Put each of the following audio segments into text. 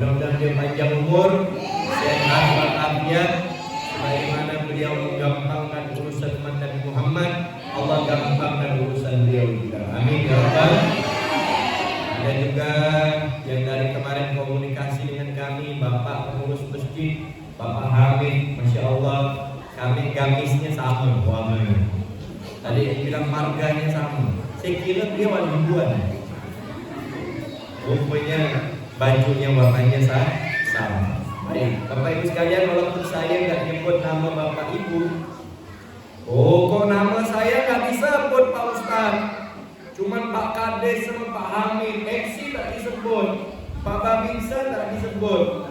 Mudah-mudahan dia panjang umur, sehat walafiat, sebagaimana beliau menggampangkan urusan umat Nabi Muhammad, Allah gampangkan urusan beliau juga. Amin ya rabbal. Dan juga yang dari kemarin komunikasi dengan kami, Bapak pengurus masjid, Bapak Hamid, Masya Allah, kami gamisnya sama warnanya. Tadi yang bilang marganya sama. Saya kira dia warna ribuan. Rupanya bajunya warnanya sama. Baik, Bapak Ibu sekalian, walaupun saya nggak nyebut nama Bapak Ibu, kok nama saya nggak disebut Pak Ustadz? Cuman Pak Kades sama Pak Hamid, MC tak disebut, Pak Babinsa tak disebut.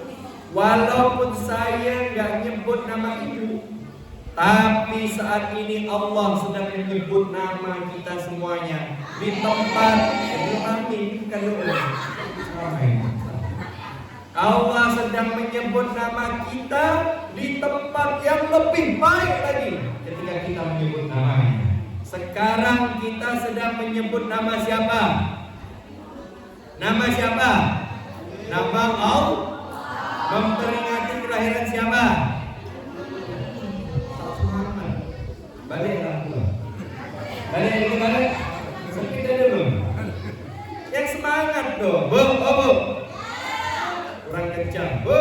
Walaupun saya nggak nyebut nama ibu, tapi saat ini Allah sedang menyebut nama kita semuanya di tempat Allah sedang menyebut nama kita di tempat yang lebih baik lagi ketika kita menyebut namanya. Sekarang kita sedang menyebut nama siapa? Nama siapa? Nama Allah. Memperingati kelahiran siapa? Balik lah. Balik ini balik. Sepi dulu. Yang semangat dong. Bu. Kurang kencang. Bu.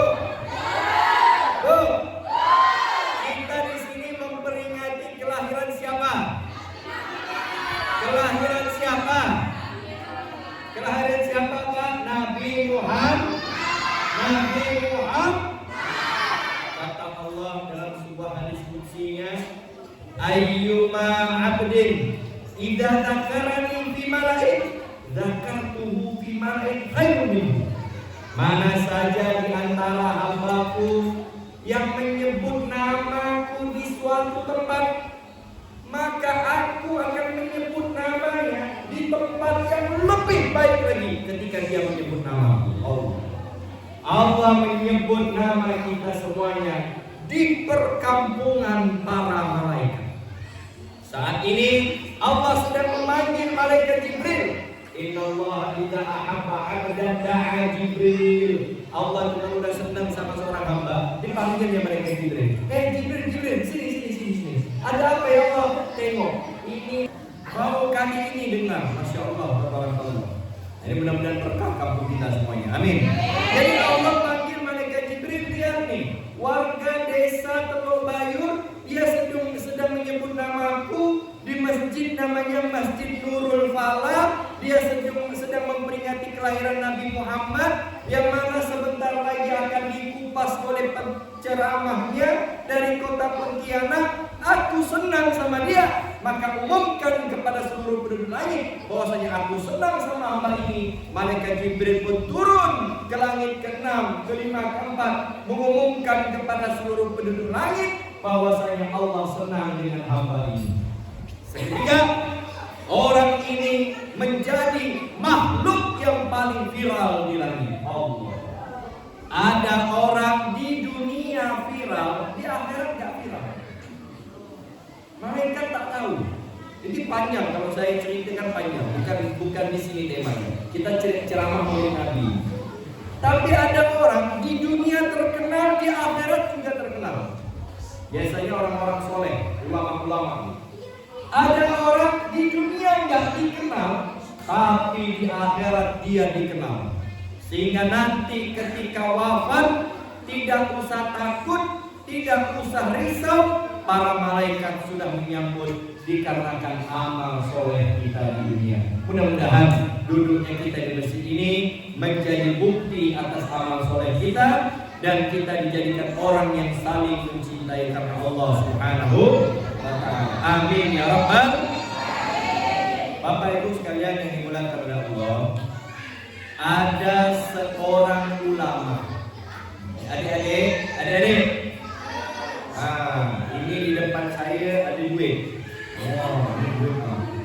Kita di sini memperingati kelahiran siapa? Kelahiran siapa? Kelahiran siapa Pak? Nabi Muhammad. Kata Allah dalam sebuah hadis qudsinya, ayyuma abdin idza dzakarani fi mala'in dzakartuhu fi mala'in khairun minhu. Mana saja di antara hambaku yang menyebut namaku di suatu tempat, maka aku akan menyebut namanya di tempat yang lebih baik lagi ketika dia menyebut namaku. Allah menyebut nama kita semuanya di perkampungan para malaikat. Saat ini Allah sedang memanggil malaikat Jibril. Innallaha idza ahabba 'abdan da'a Jibril. Allah sudah senang sama seorang hamba, dipanggilnya malaikat Jibril. Jibril, sini. Ada apa ya Allah? Tengok, ini bau kaki ini dengar. Masya Allah, tabarakallah. Ini mudah-mudahan berkah kampung kita semuanya. Amin. Jadi Allah panggil malaikat Jibril, dia nih warga desa Teluk Bayur, dia sedang menyebut namaku di masjid namanya Masjid Nurul Falah. Dia sedang memperingati kelahiran Nabi Muhammad yang mana sebentar lagi akan dikupas oleh penceramahnya dari kota Pontianak. Aku senang sama dia, maka umumkan kepada seluruh penduduk langit bahwasanya aku senang sama hamba ini. Malaikat Jibril pun turun ke langit ke-6, ke-5, ke-4 mengumumkan kepada seluruh penduduk langit bahwasanya Allah senang dengan hamba ini. Sehingga orang ini menjadi makhluk yang paling viral di langit Allah. Ada orang di dunia viral, di akhirat gak viral. Mereka tak tahu. Jadi panjang kalau saya ceritakan panjang. Bukan di sini temanya. Kita ceramah oleh Nabi. Tapi ada orang di dunia terkenal, di akhirat juga terkenal. Biasanya orang-orang soleh, ulama-ulama. Ada orang di dunia nggak dikenal, tapi di akhirat dia dikenal. Sehingga nanti ketika wafat tidak usah takut, tidak usah risau. Para malaikat sudah menyambut dikarenakan amal soleh kita di dunia. Mudah-mudahan duduknya kita di masjid ini menjadi bukti atas amal soleh kita dan kita dijadikan orang yang saling mencintai karena Allah Subhanahu wa ta'ala. Amin ya rabbal. Bapak Ibu sekalian yang dimuliakan oleh Allah, ada seorang ulama. Adik-adik. Ini di depan saya ada duit. Ini duit.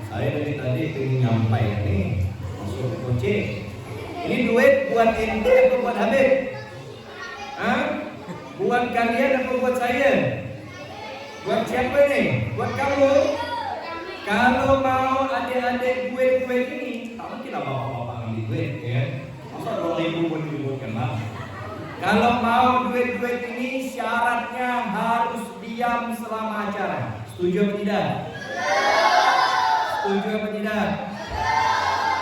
Saya dari tadi pengen nyampai nih, masuk ke kunci. Ini duit buat ente atau buat Habib? Buat kalian atau buat saya? Buat siapa nih? Buat kamu? Kalau mau adik-adik duit ini, tak mungkin lah bapak-bapak ngambil duit, ya. Masa 2.000 pun dibuatkan lah. Kalau mau duit-duit ini syaratnya harus diam selama acara. Setuju atau tidak? Setuju atau tidak?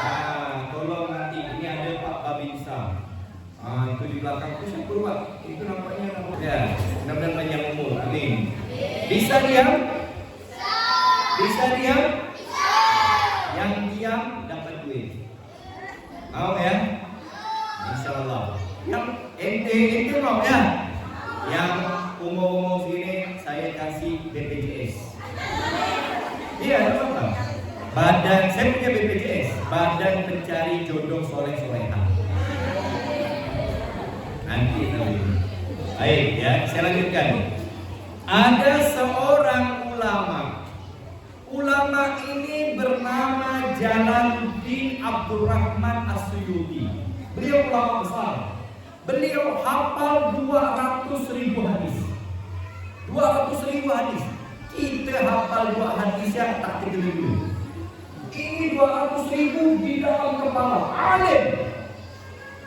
Nah, tolong nanti ini ada Pak Babinsa. Itu di belakang itu saya keluar. Itu nampaknya ya, mudah-mudahan panjang umur. Amin. Bisa diam? Bisa diam? Yang diam dapat duit. Mau ya? Insyaallah. Yang ente mau ya? Yang umum-umum sini saya kasih BPJS. Iya, apa? Badan, saya punya BPJS, Badan Pencari Jodoh Soleh-Soleha. Nanti tahu. Baik ya, saya lanjutkan. Ada seorang ulama. Ulama ini bernama Jalaluddin Abdurrahman As-Suyuti. Beliau ulama besar. Beliau hafal 200.000 hadis. 200.000 hadis. Kita hafal 2 hadis yang tak dulu. Ini 200.000 di dalam kepala. Alim.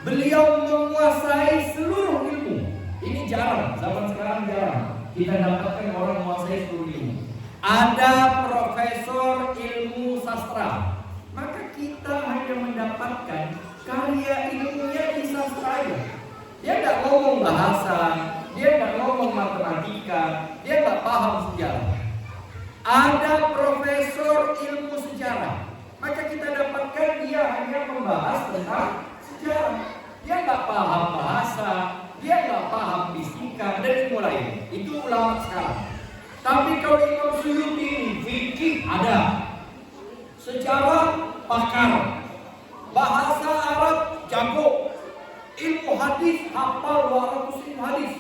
Beliau menguasai seluruh ilmu. Ini jarang, zaman sekarang jarang kita dapatkan orang menguasai seluruh ilmu. Ada profesor ilmu sastra, maka kita hanya mendapatkan karya ilmunya di sastra aja. Dia nggak ngomong bahasa, dia nggak ngomong matematika, dia nggak paham sejarah. Ada profesor ilmu sejarah, maka kita dapatkan dia hanya membahas tentang sejarah. Dia nggak paham bahasa, dia nggak paham fisika dan ilmu lain. Itu ulama sekarang. Tapi kalau Imam Suyuti fikih ada, sejarah pakar, bahasa Arab jago, ilmu hadis hafal 200 hadis,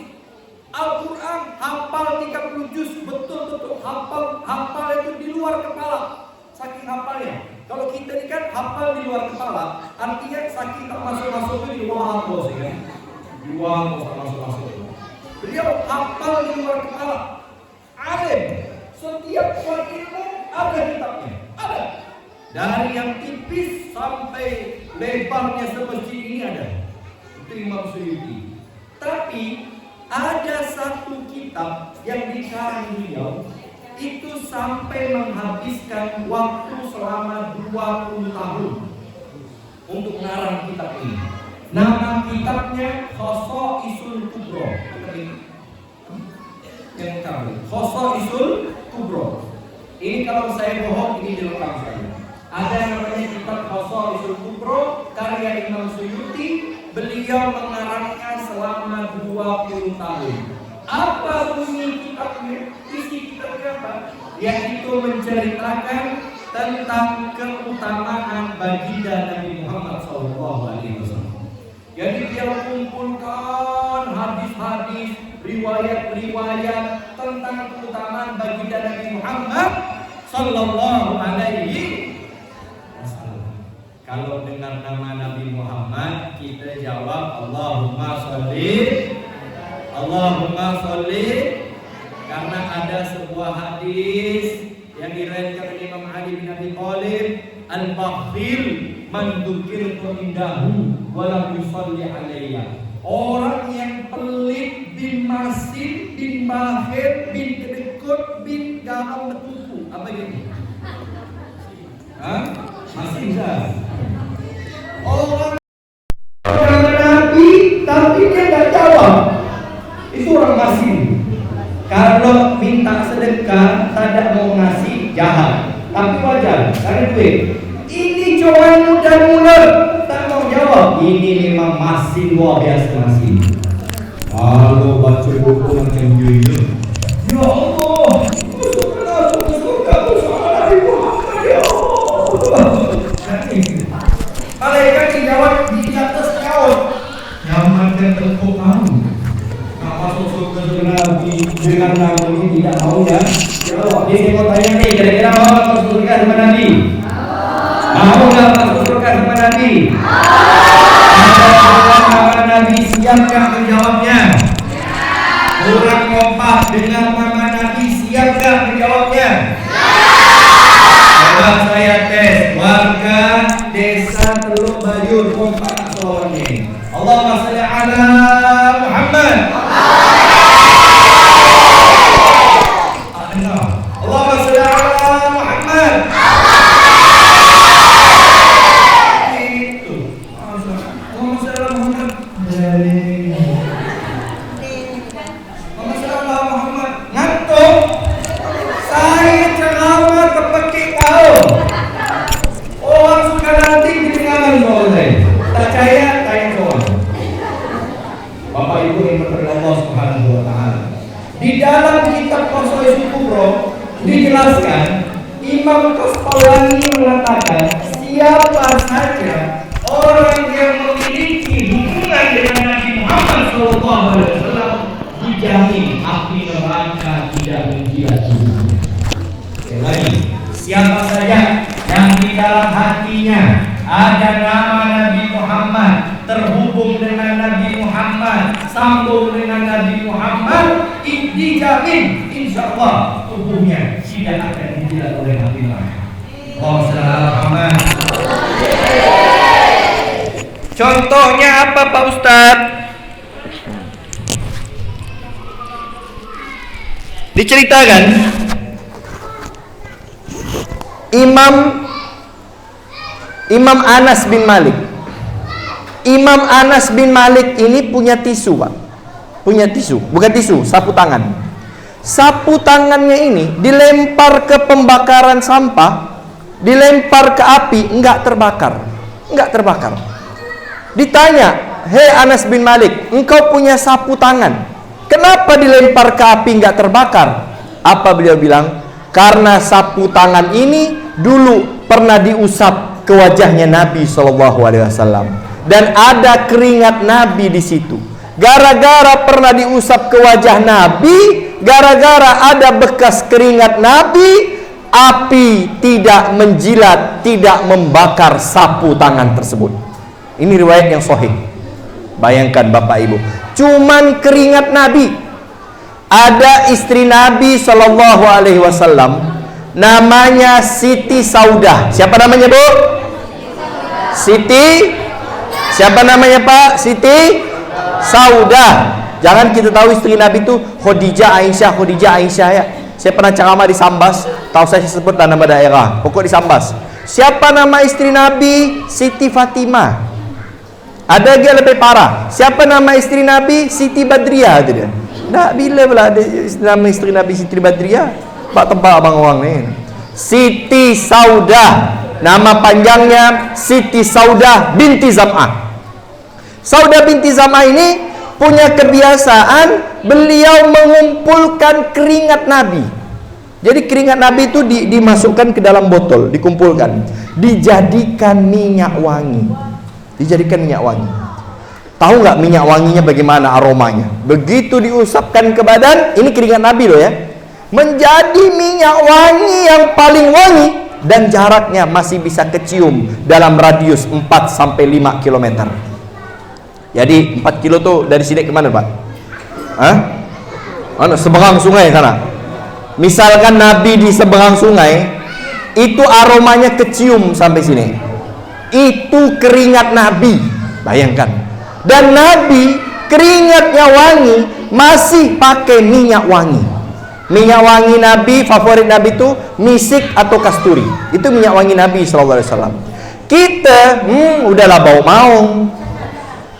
Al-Quran hafal 30 juz, betul-betul hafal itu di luar kepala, saking hafalnya. Kalau kita ini kan hafal di luar kepala, artinya saking tak masuk-masuk itu di luar bos ya, di luar bos tak masuk-masuk. Beliau hafal di luar kepala. Alim, setiap suatu ilmu ada kitabnya, ada. Dari yang tipis sampai lebarnya seperti ini ada. Itu Imam Suyuti. Tapi ada satu kitab yang dikarang beliau itu sampai menghabiskan waktu selama 20 tahun untuk mengarang kitab ini. Nama kitabnya Khosaisul Kubro. Yang tahu Khosaisul Kubro. Ini kalau saya bohong ini direkam saya. Ada yang namanya kitab Khosaisul Kubro karya Imam Suyuti. Beliau mengarangnya selama 20 tahun. Apa bunyi kitabnya? Isi kitabnya apa? Yaitu menceritakan tentang keutamaan baginda Nabi Muhammad SAW. Jadi dia mengumpulkan hadis-hadis, riwayat-riwayat tentang keutamaan baginda Nabi Muhammad sallallahu alaihi wasallam. Kalau dengar nama Nabi Muhammad, kita jawab Allahumma sholli, karena ada sebuah hadis yang diriwayatkan Imam Ali bin Abi Thalib, al-bakhil man dzukirtu indahu wa lam yusalli alayya. Orang yang pelit bin masin bin bahir bin kedekut bin garam betutu. Apa ini? Masin dah. Orang Nabi tapi dia tak jawab. Itu orang masin. Kalau minta sedekah tidak mau ngasih jahat. Tapi wajar, karena duit. Ini cowok muda-muda tak mau jawab. Ini memang masin, luar biasa masin. Kalau baca buku macam gini, ya Allah, masuk surga bersama Nabi Muhammad ya Allah. Malaikat dijawab di atas kaos. Nyaman dan tepuk kamu. Nak masuk surga Nabi dengan nama ini tidak mau ya. Jawab. Dia saya mau tanya nih, kira-kira mau masuk surga sama Nabi? Mau nggak masuk surga sama Nabi? Nama Nabi siap nggak menjawabnya? Kurang kompak dengan nama Nabi siap nggak menjawabnya? Coba saya tes warga desa Teluk Bayur kompak soalnya. Allahumma sholli ala Muhammad. Allahumma shalli ala Muhammad. Itu. Allahumma shalli ala Muhammad. Allahumma shalli ala Muhammad. Ngantuk. Saya ceramah kepekik kau. Orang suka nanti kedengaran soal saya. Percaya tanya soal. Bapak Ibu yang berterima Allah Subhanahu wa taala. Di dalam kitab Qasaidul Kubra dijelaskan, Imam Kastalani mengatakan siapa saja orang yang memiliki hubungan dengan Nabi Muhammad SAW dijamin api neraka tidak menjilat tubuhnya. Sekali lagi, siapa saja yang di dalam hatinya ada nama Nabi Muhammad, terhubung dengan Nabi Muhammad, sambung dengan Nabi Muhammad, dijamin insya Allah tubuhnya tidak akan dijilat oleh api neraka. Muhammad. Contohnya apa Pak Ustadz? Diceritakan Imam Anas bin Malik. Imam Anas bin Malik ini punya tisu, Pak. Punya tisu, bukan tisu, sapu tangan. Sapu tangannya ini dilempar ke pembakaran sampah, dilempar ke api, enggak terbakar. Enggak terbakar. Ditanya, "Hei Anas bin Malik, engkau punya sapu tangan. Kenapa dilempar ke api enggak terbakar?" Apa beliau bilang? Karena sapu tangan ini dulu pernah diusap ke wajahnya Nabi SAW, dan ada keringat Nabi di situ. Gara-gara pernah diusap ke wajah Nabi, gara-gara ada bekas keringat Nabi, api tidak menjilat, tidak membakar sapu tangan tersebut. Ini riwayat yang sahih. Bayangkan Bapak Ibu, cuman keringat Nabi. Ada istri Nabi SAW, namanya Siti Saudah. Siapa namanya, Bu? Siti. Siapa namanya, Pak? Siti Saudah. Jangan kita tahu istri Nabi itu Khadijah Aisyah ya. Saya pernah ceramah di Sambas, tahu saya sebut nama daerah, pokok di Sambas. Siapa nama istri Nabi? Siti Fatimah. Ada lagi lebih parah. Siapa nama istri Nabi? Siti Badriah itu dia. Nah, bila pula ada nama istri Nabi Siti Badriah? Pak tebak abang orang ni. Siti Saudah. Nama panjangnya Siti Saudah binti Zam'ah. Saudah binti Zam'ah ini punya kebiasaan beliau mengumpulkan keringat Nabi. Jadi keringat Nabi itu dimasukkan ke dalam botol, dikumpulkan, dijadikan minyak wangi. Dijadikan minyak wangi. Tahu nggak minyak wanginya bagaimana aromanya? Begitu diusapkan ke badan, ini keringat Nabi loh ya, menjadi minyak wangi yang paling wangi, dan jaraknya masih bisa kecium dalam radius 4-5 km. Jadi 4 kilo tuh dari sini ke mana, Pak? Hah? Mana? Seberang sungai sana. Misalkan Nabi di seberang sungai, itu aromanya kecium sampai sini. Itu keringat Nabi. Bayangkan. Dan Nabi keringatnya wangi, masih pakai minyak wangi. Minyak wangi Nabi, favorit Nabi itu misik atau kasturi. Itu minyak wangi Nabi SAW. Kita, udahlah bau maung.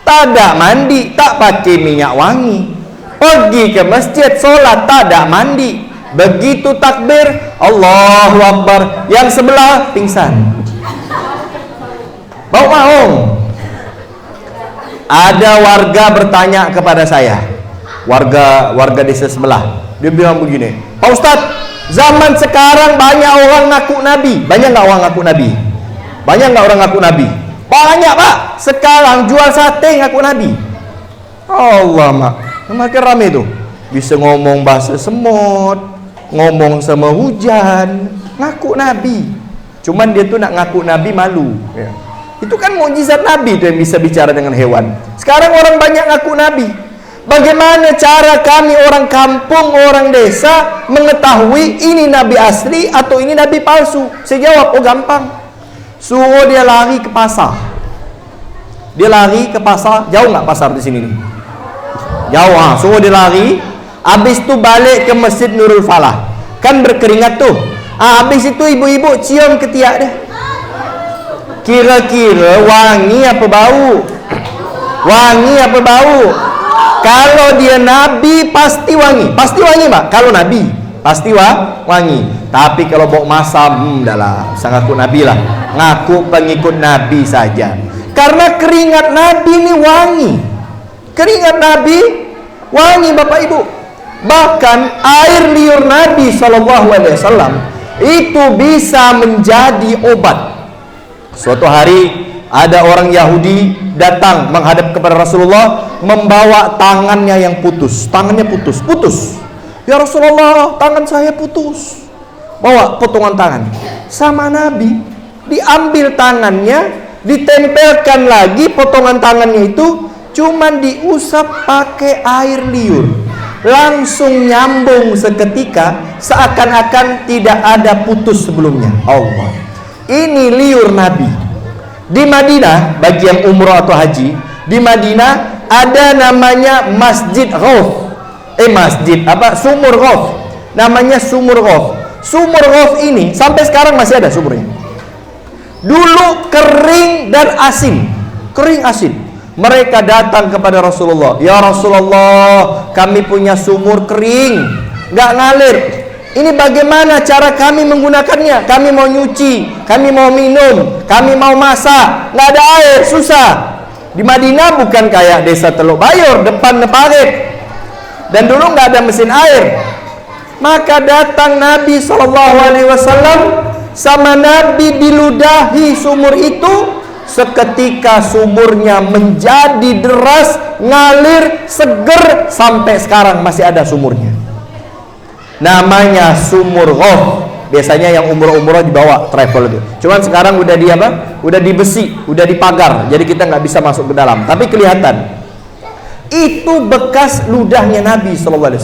Tak ada mandi, tak pakai minyak wangi. Pergi ke masjid, sholat, tak ada mandi. Begitu takbir, Allahu Akbar, yang sebelah pingsan. Bau maung. Ada warga bertanya kepada saya, warga desa sebelah. Dia bilang begini, Pak Ustadz, zaman sekarang banyak orang ngaku Nabi. Banyak nggak orang ngaku Nabi? Banyak nggak orang ngaku Nabi? Banyak, Pak. Sekarang jual sate ngaku Nabi. Allah, Mak. Makin rame tuh. Bisa ngomong bahasa semut, ngomong sama hujan, ngaku Nabi. Cuman dia tuh nak ngaku Nabi malu ya. Itu kan mukjizat Nabi tuh yang bisa bicara dengan hewan. Sekarang orang banyak ngaku Nabi. Bagaimana cara kami orang kampung, orang desa mengetahui ini Nabi asli atau ini Nabi palsu? Saya jawab, oh gampang. Suruh dia lari ke pasar. Dia lari ke pasar. Jauh nggak pasar di sini nih? Jauh, suruh dia lari. Habis itu balik ke Masjid Nurul Falah. Kan berkeringat tuh. Habis itu ibu-ibu cium ketiak dia. Kira-kira wangi apa bau? Wangi apa bau? Kalau dia nabi pasti wangi. Pasti wangi, Pak. Kalau nabi pasti wangi. Tapi kalau bau masam, udahlah, usah ngaku nabi lah. Ngaku pengikut nabi saja. Karena keringat nabi ini wangi. Keringat nabi wangi, Bapak Ibu. Bahkan air liur Nabi SAW itu bisa menjadi obat. Suatu hari ada orang Yahudi datang menghadap kepada Rasulullah, membawa tangannya yang putus. Tangannya putus. Ya Rasulullah, tangan saya putus. Bawa potongan tangan. Sama Nabi, diambil tangannya, ditempelkan lagi potongan tangannya itu, cuman diusap pakai air liur. Langsung nyambung seketika, seakan-akan tidak ada putus sebelumnya. Allah, ini liur Nabi. Di Madinah, bagi yang umroh atau haji, di Madinah ada namanya Masjid Ghauf. Sumur Ghauf. Namanya Sumur Ghauf. Sumur Ghauf ini sampai sekarang masih ada sumurnya. Dulu kering dan asin. Kering asin. Mereka datang kepada Rasulullah. Ya Rasulullah, kami punya sumur kering, nggak ngalir. Ini bagaimana cara kami menggunakannya? Kami mau nyuci, kami mau minum, kami mau masak, nggak ada air, susah. Di Madinah bukan kayak desa Teluk Bayur, depan parit. Dan dulu nggak ada mesin air. Maka datang Nabi SAW, sama Nabi diludahi sumur itu. Seketika sumurnya menjadi deras, ngalir, seger, sampai sekarang masih ada sumurnya. Namanya Sumur Ghauf. Biasanya yang umroh-umroh dibawa travel itu. Cuman sekarang udah di Udah di besi, udah dipagar, jadi kita nggak bisa masuk ke dalam. Tapi kelihatan itu bekas ludahnya Nabi SAW.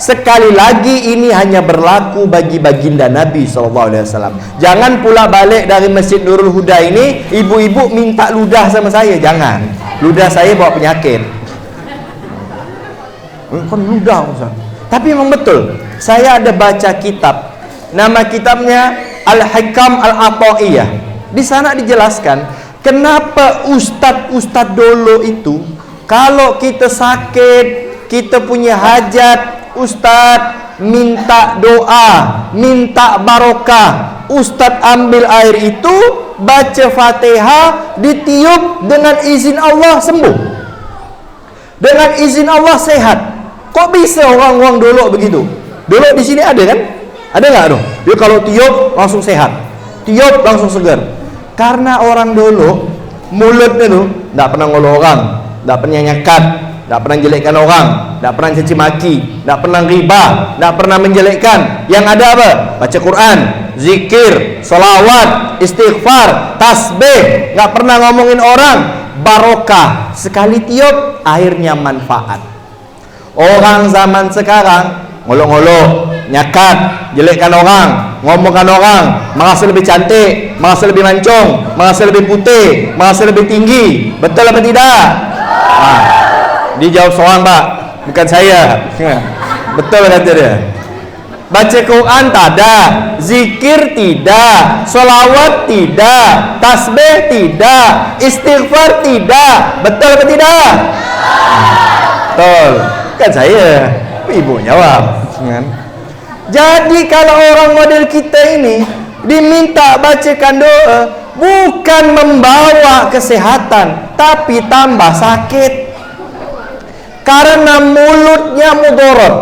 Sekali lagi ini hanya berlaku bagi baginda Nabi SAW. Jangan pula balik dari Masjid Nurul Huda ini, ibu-ibu minta ludah sama saya. Jangan. Ludah saya bawa penyakit. Kan ludah, Ustaz. Tapi memang betul. Saya ada baca kitab. Nama kitabnya Al-Hikam Al-Ata'iyah. Di sana dijelaskan kenapa ustadz-ustadz dulu itu, kalau kita sakit, kita punya hajat, ustadz minta doa, minta barokah. Ustadz ambil air itu, baca Fatihah, ditiup, dengan izin Allah sembuh. Dengan izin Allah sehat. Kok bisa orang-orang dulu begitu? Dulu di sini ada kan? Ada nggak dong? Dia kalau tiup langsung sehat, tiup langsung segar. Karena orang dulu mulutnya tuh nggak pernah ngolok orang, nggak pernah nyakat, nggak pernah jelekkan orang, nggak pernah caci maki, nggak pernah riba, nggak pernah menjelekkan. Yang ada apa? Baca Quran, zikir, sholawat, istighfar, tasbih, nggak pernah ngomongin orang, barokah. Sekali tiup airnya manfaat. Orang zaman sekarang ngolok-ngolok, nyakat, jelekkan orang, ngomongkan orang, merasa lebih cantik, merasa lebih mancung, merasa lebih putih, merasa lebih tinggi. Betul apa tidak? Dijawab seorang, Pak, bukan saya. Betul kata dia. Baca Quran tak ada, zikir tidak, sholawat tidak, tasbih tidak, istighfar tidak. Betul apa tidak? Betul. Kan saya. Ibu jawab. Jadi kalau orang model kita ini diminta bacakan doa, bukan membawa kesehatan, tapi tambah sakit. Karena mulutnya mudarat.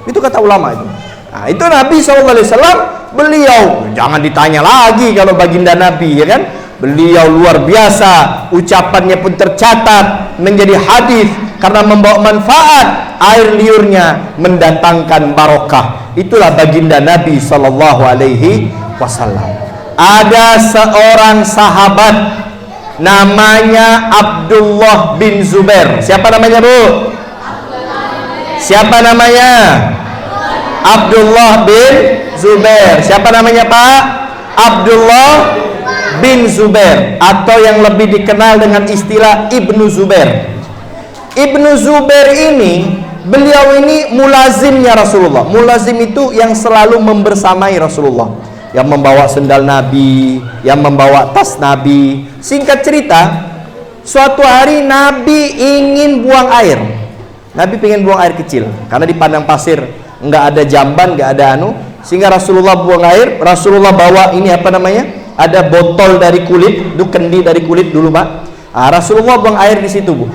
Itu kata ulama itu. Nah, itu Nabi SAW, beliau jangan ditanya lagi kalau baginda Nabi, ya kan? Beliau luar biasa, ucapannya pun tercatat menjadi hadis karena membawa manfaat. Air liurnya mendatangkan barokah. Itulah baginda Nabi SAW. Ada seorang sahabat namanya Abdullah bin Zubair. Siapa namanya, Bu? Siapa namanya? Abdullah bin Zubair. Siapa namanya, Pak? Abdullah bin Zubair, atau yang lebih dikenal dengan istilah Ibnu Zubair. Ibnu Zubair ini, beliau ini mulazimnya Rasulullah. Mulazim itu yang selalu membersamai Rasulullah, yang membawa sendal Nabi, yang membawa tas Nabi. Singkat cerita, suatu hari Nabi ingin buang air. Nabi pengen buang air kecil karena di padang pasir nggak ada jamban, nggak ada sehingga Rasulullah buang air. Rasulullah bawa ini apa namanya? Ada botol dari kulit, itu kendi dari kulit dulu, Pak. Rasulullah buang air di situ, Bu.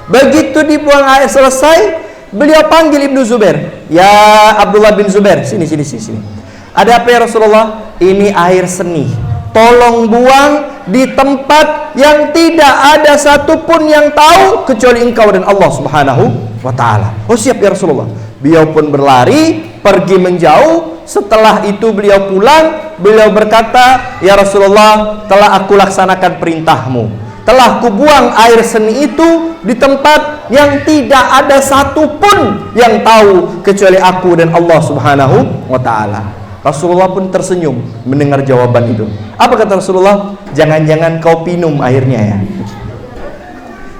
Begitu dibuang air selesai, beliau panggil Ibnu Zubair. Ya Abdullah bin Zubair, sini. Ada apa ya Rasulullah? Ini air seni. Tolong buang di tempat yang tidak ada satupun yang tahu kecuali engkau dan Allah Subhanahu wa ta'ala. Oh siap ya Rasulullah. Beliau pun berlari, pergi menjauh. Setelah itu beliau pulang, beliau berkata, ya Rasulullah, telah aku laksanakan perintahmu. Telah kubuang air seni itu di tempat yang tidak ada satupun yang tahu kecuali aku dan Allah Subhanahu wa ta'ala. Rasulullah pun tersenyum mendengar jawaban itu. Apa kata Rasulullah? Jangan-jangan kau minum airnya ya.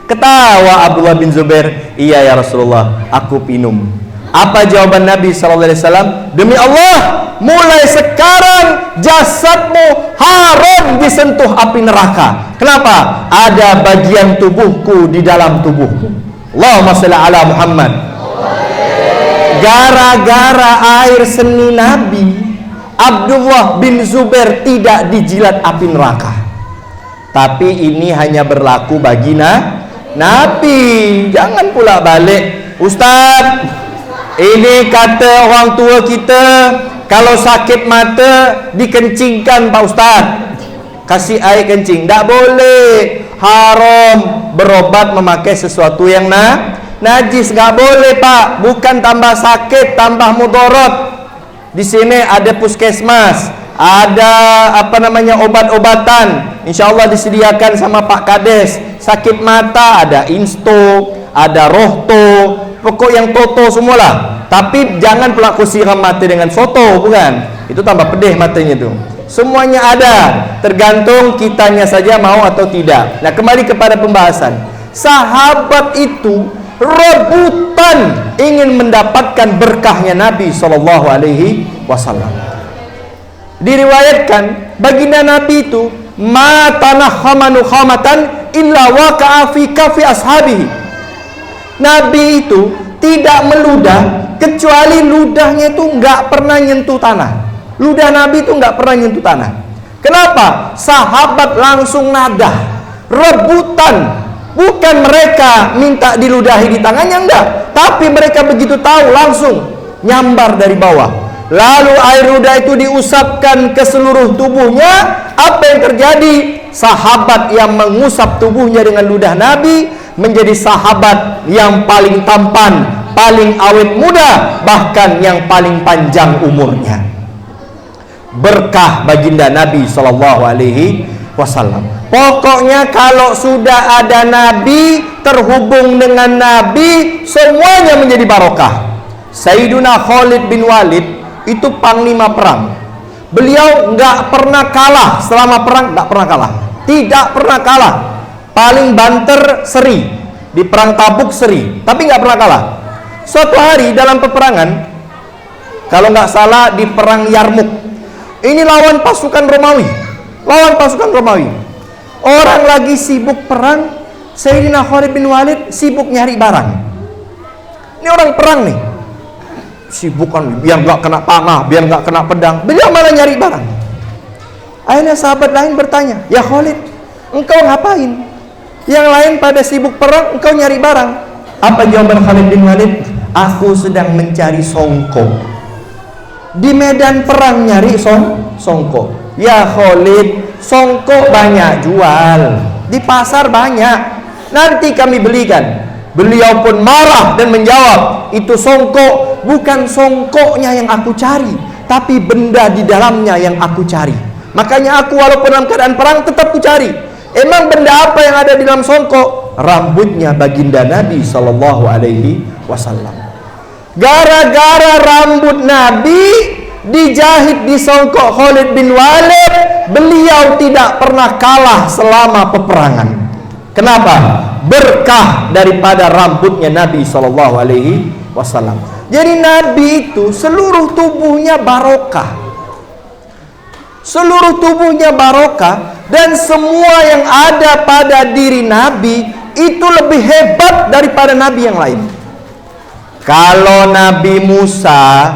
Ketawa Abdullah bin Zubair, iya ya Rasulullah, aku minum. Apa jawaban Nabi SAW? Demi Allah, mulai sekarang jasadmu haram disentuh api neraka. Kenapa? Ada bagian tubuhku di dalam tubuhmu. Allahumma shalli ala Muhammad. Gara-gara air seni Nabi, Abdullah bin Zubair tidak dijilat api neraka. Tapi ini hanya berlaku bagi Nabi. Jangan pula balik, Ustaz. Ini kata orang tua kita, kalau sakit mata dikencingkan Pak Ustaz, kasih air kencing. Tak boleh, haram berobat memakai sesuatu yang najis. Tak boleh Pak, bukan tambah sakit, tambah mudarat. Di sini ada puskesmas, ada obat-obatan, insya Allah disediakan sama Pak Kades. Sakit mata ada insto, ada rohto, pokok yang toto semualah. Tapi jangan pula kau siram mata dengan soto, bukan? Itu tambah pedih matanya tuh. Semuanya ada, tergantung kitanya saja mau atau tidak. Nah, kembali kepada pembahasan. Sahabat itu rebutan ingin mendapatkan berkahnya Nabi SAW. Diriwayatkan baginda Nabi itu ma tanahhama nukhamatan illa waqa'a fi kafi ashabihi. Nabi itu tidak meludah kecuali ludahnya itu nggak pernah nyentuh tanah. Ludah Nabi itu nggak pernah nyentuh tanah. Kenapa? Sahabat langsung nadah, rebutan. Bukan mereka minta diludahi di tangannya, enggak, tapi mereka begitu tahu langsung nyambar dari bawah. Lalu air ludah itu diusapkan ke seluruh tubuhnya. Apa yang terjadi? Sahabat yang mengusap tubuhnya dengan ludah Nabi menjadi sahabat yang paling tampan, paling awet muda, bahkan yang paling panjang umurnya. Berkah baginda Nabi SAW. Pokoknya kalau sudah ada Nabi, terhubung dengan Nabi, semuanya menjadi barokah. Sayyiduna Khalid bin Walid itu panglima perang. Beliau nggak pernah kalah selama perang, nggak pernah kalah, tidak pernah kalah. Paling banter seri, di perang Tabuk seri, tapi nggak pernah kalah. Suatu hari dalam peperangan, kalau nggak salah di perang Yarmuk, ini lawan pasukan Romawi, Orang lagi sibuk perang, Sayyidina Khalid bin Walid sibuk nyari barang. Ini orang perang nih, sibuk kan, biar nggak kena panah, biar nggak kena pedang. Beliau malah nyari barang. Akhirnya sahabat lain bertanya, ya Khalid, engkau ngapain? Yang lain pada sibuk perang, engkau nyari barang. Apa jawaban Khalid bin Walid? Aku sedang mencari songko. Di medan perang nyari songko. Ya Khalid, songko banyak jual, di pasar banyak, nanti kami belikan. Beliau pun marah dan menjawab, itu songko, bukan songkoknya yang aku cari, tapi benda di dalamnya yang aku cari. Makanya aku walaupun dalam keadaan perang tetap ku cari. Emang benda apa yang ada di dalam songkok? Rambutnya baginda Nabi SAW. Gara-gara rambut Nabi dijahit di songkok Khalid bin Walid, beliau tidak pernah kalah selama peperangan. Kenapa? Berkah daripada rambutnya Nabi SAW. Jadi Nabi itu seluruh tubuhnya barokah. Seluruh tubuhnya barokah, dan semua yang ada pada diri Nabi itu lebih hebat daripada Nabi yang lain. Kalau Nabi Musa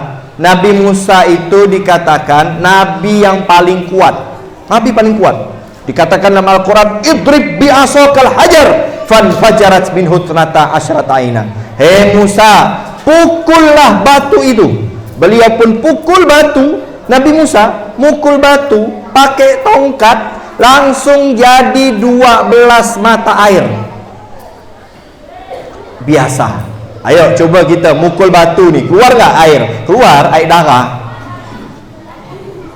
itu dikatakan Nabi yang paling kuat. Nabi paling kuat. Dikatakan dalam Al-Quran, idrib bi'asokal hajar fanfajarat minhu thnata asyrata aina. Hei Musa, pukullah batu itu. Beliau pun pukul batu. Nabi Musa mukul batu pakai tongkat, langsung jadi 12 mata air. Biasa. Ayo coba kita mukul batu nih, keluar nggak air? Keluar air darah.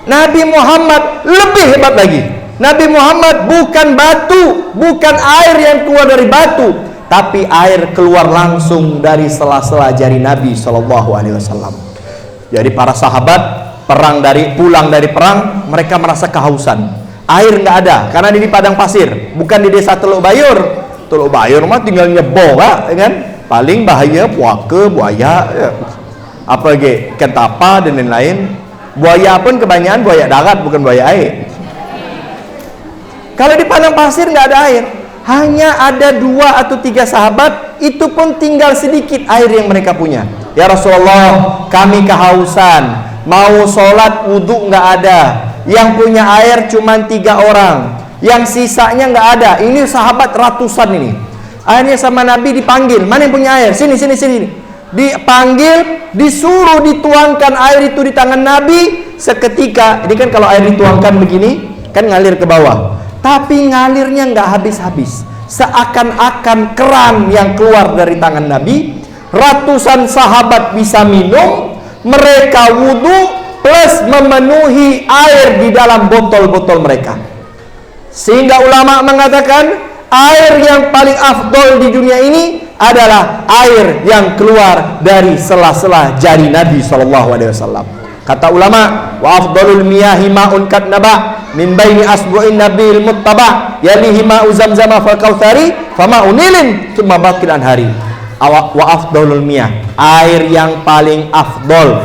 Nabi Muhammad lebih hebat lagi. Nabi Muhammad bukan batu, bukan air yang keluar dari batu, tapi air keluar langsung dari sela-sela jari Nabi SAW. Jadi para sahabat pulang dari perang, mereka merasa kehausan. Air nggak ada, karena di padang pasir, bukan di desa Teluk Bayur. Teluk Bayur mah tinggal nyebol, kan? Paling bahaya puaka, buaya, ya. Apa lagi, ketapa dan lain-lain. Buaya pun kebanyakan buaya darat, bukan buaya air. Kalau di padang pasir nggak ada air, hanya ada 2 atau 3 sahabat, itu pun tinggal sedikit air yang mereka punya. Ya Rasulullah, kami kehausan, mau sholat wudhu nggak ada, yang punya air cuma 3 orang, yang sisanya nggak ada. Ini sahabat ratusan ini. Akhirnya sama Nabi dipanggil, mana yang punya air? Sini. Dipanggil, disuruh dituangkan air itu di tangan Nabi. Seketika, ini kan kalau air dituangkan begini, kan ngalir ke bawah. Tapi ngalirnya nggak habis-habis. Seakan-akan keran yang keluar dari tangan Nabi. Ratusan sahabat bisa minum, mereka wudhu plus memenuhi air di dalam botol-botol mereka. Sehingga ulama mengatakan air yang paling afdol di dunia ini adalah air yang keluar dari sela-sela jari Nabi SAW. Kata ulama, wa afdalul miyahi ma'un kat naba min baini asbu'in nabil muttaba yalihi ma'u zamzama fal kautsari fama'u nilin tsumma baqil anhari. Wa afdalul miyah, air yang paling afdol,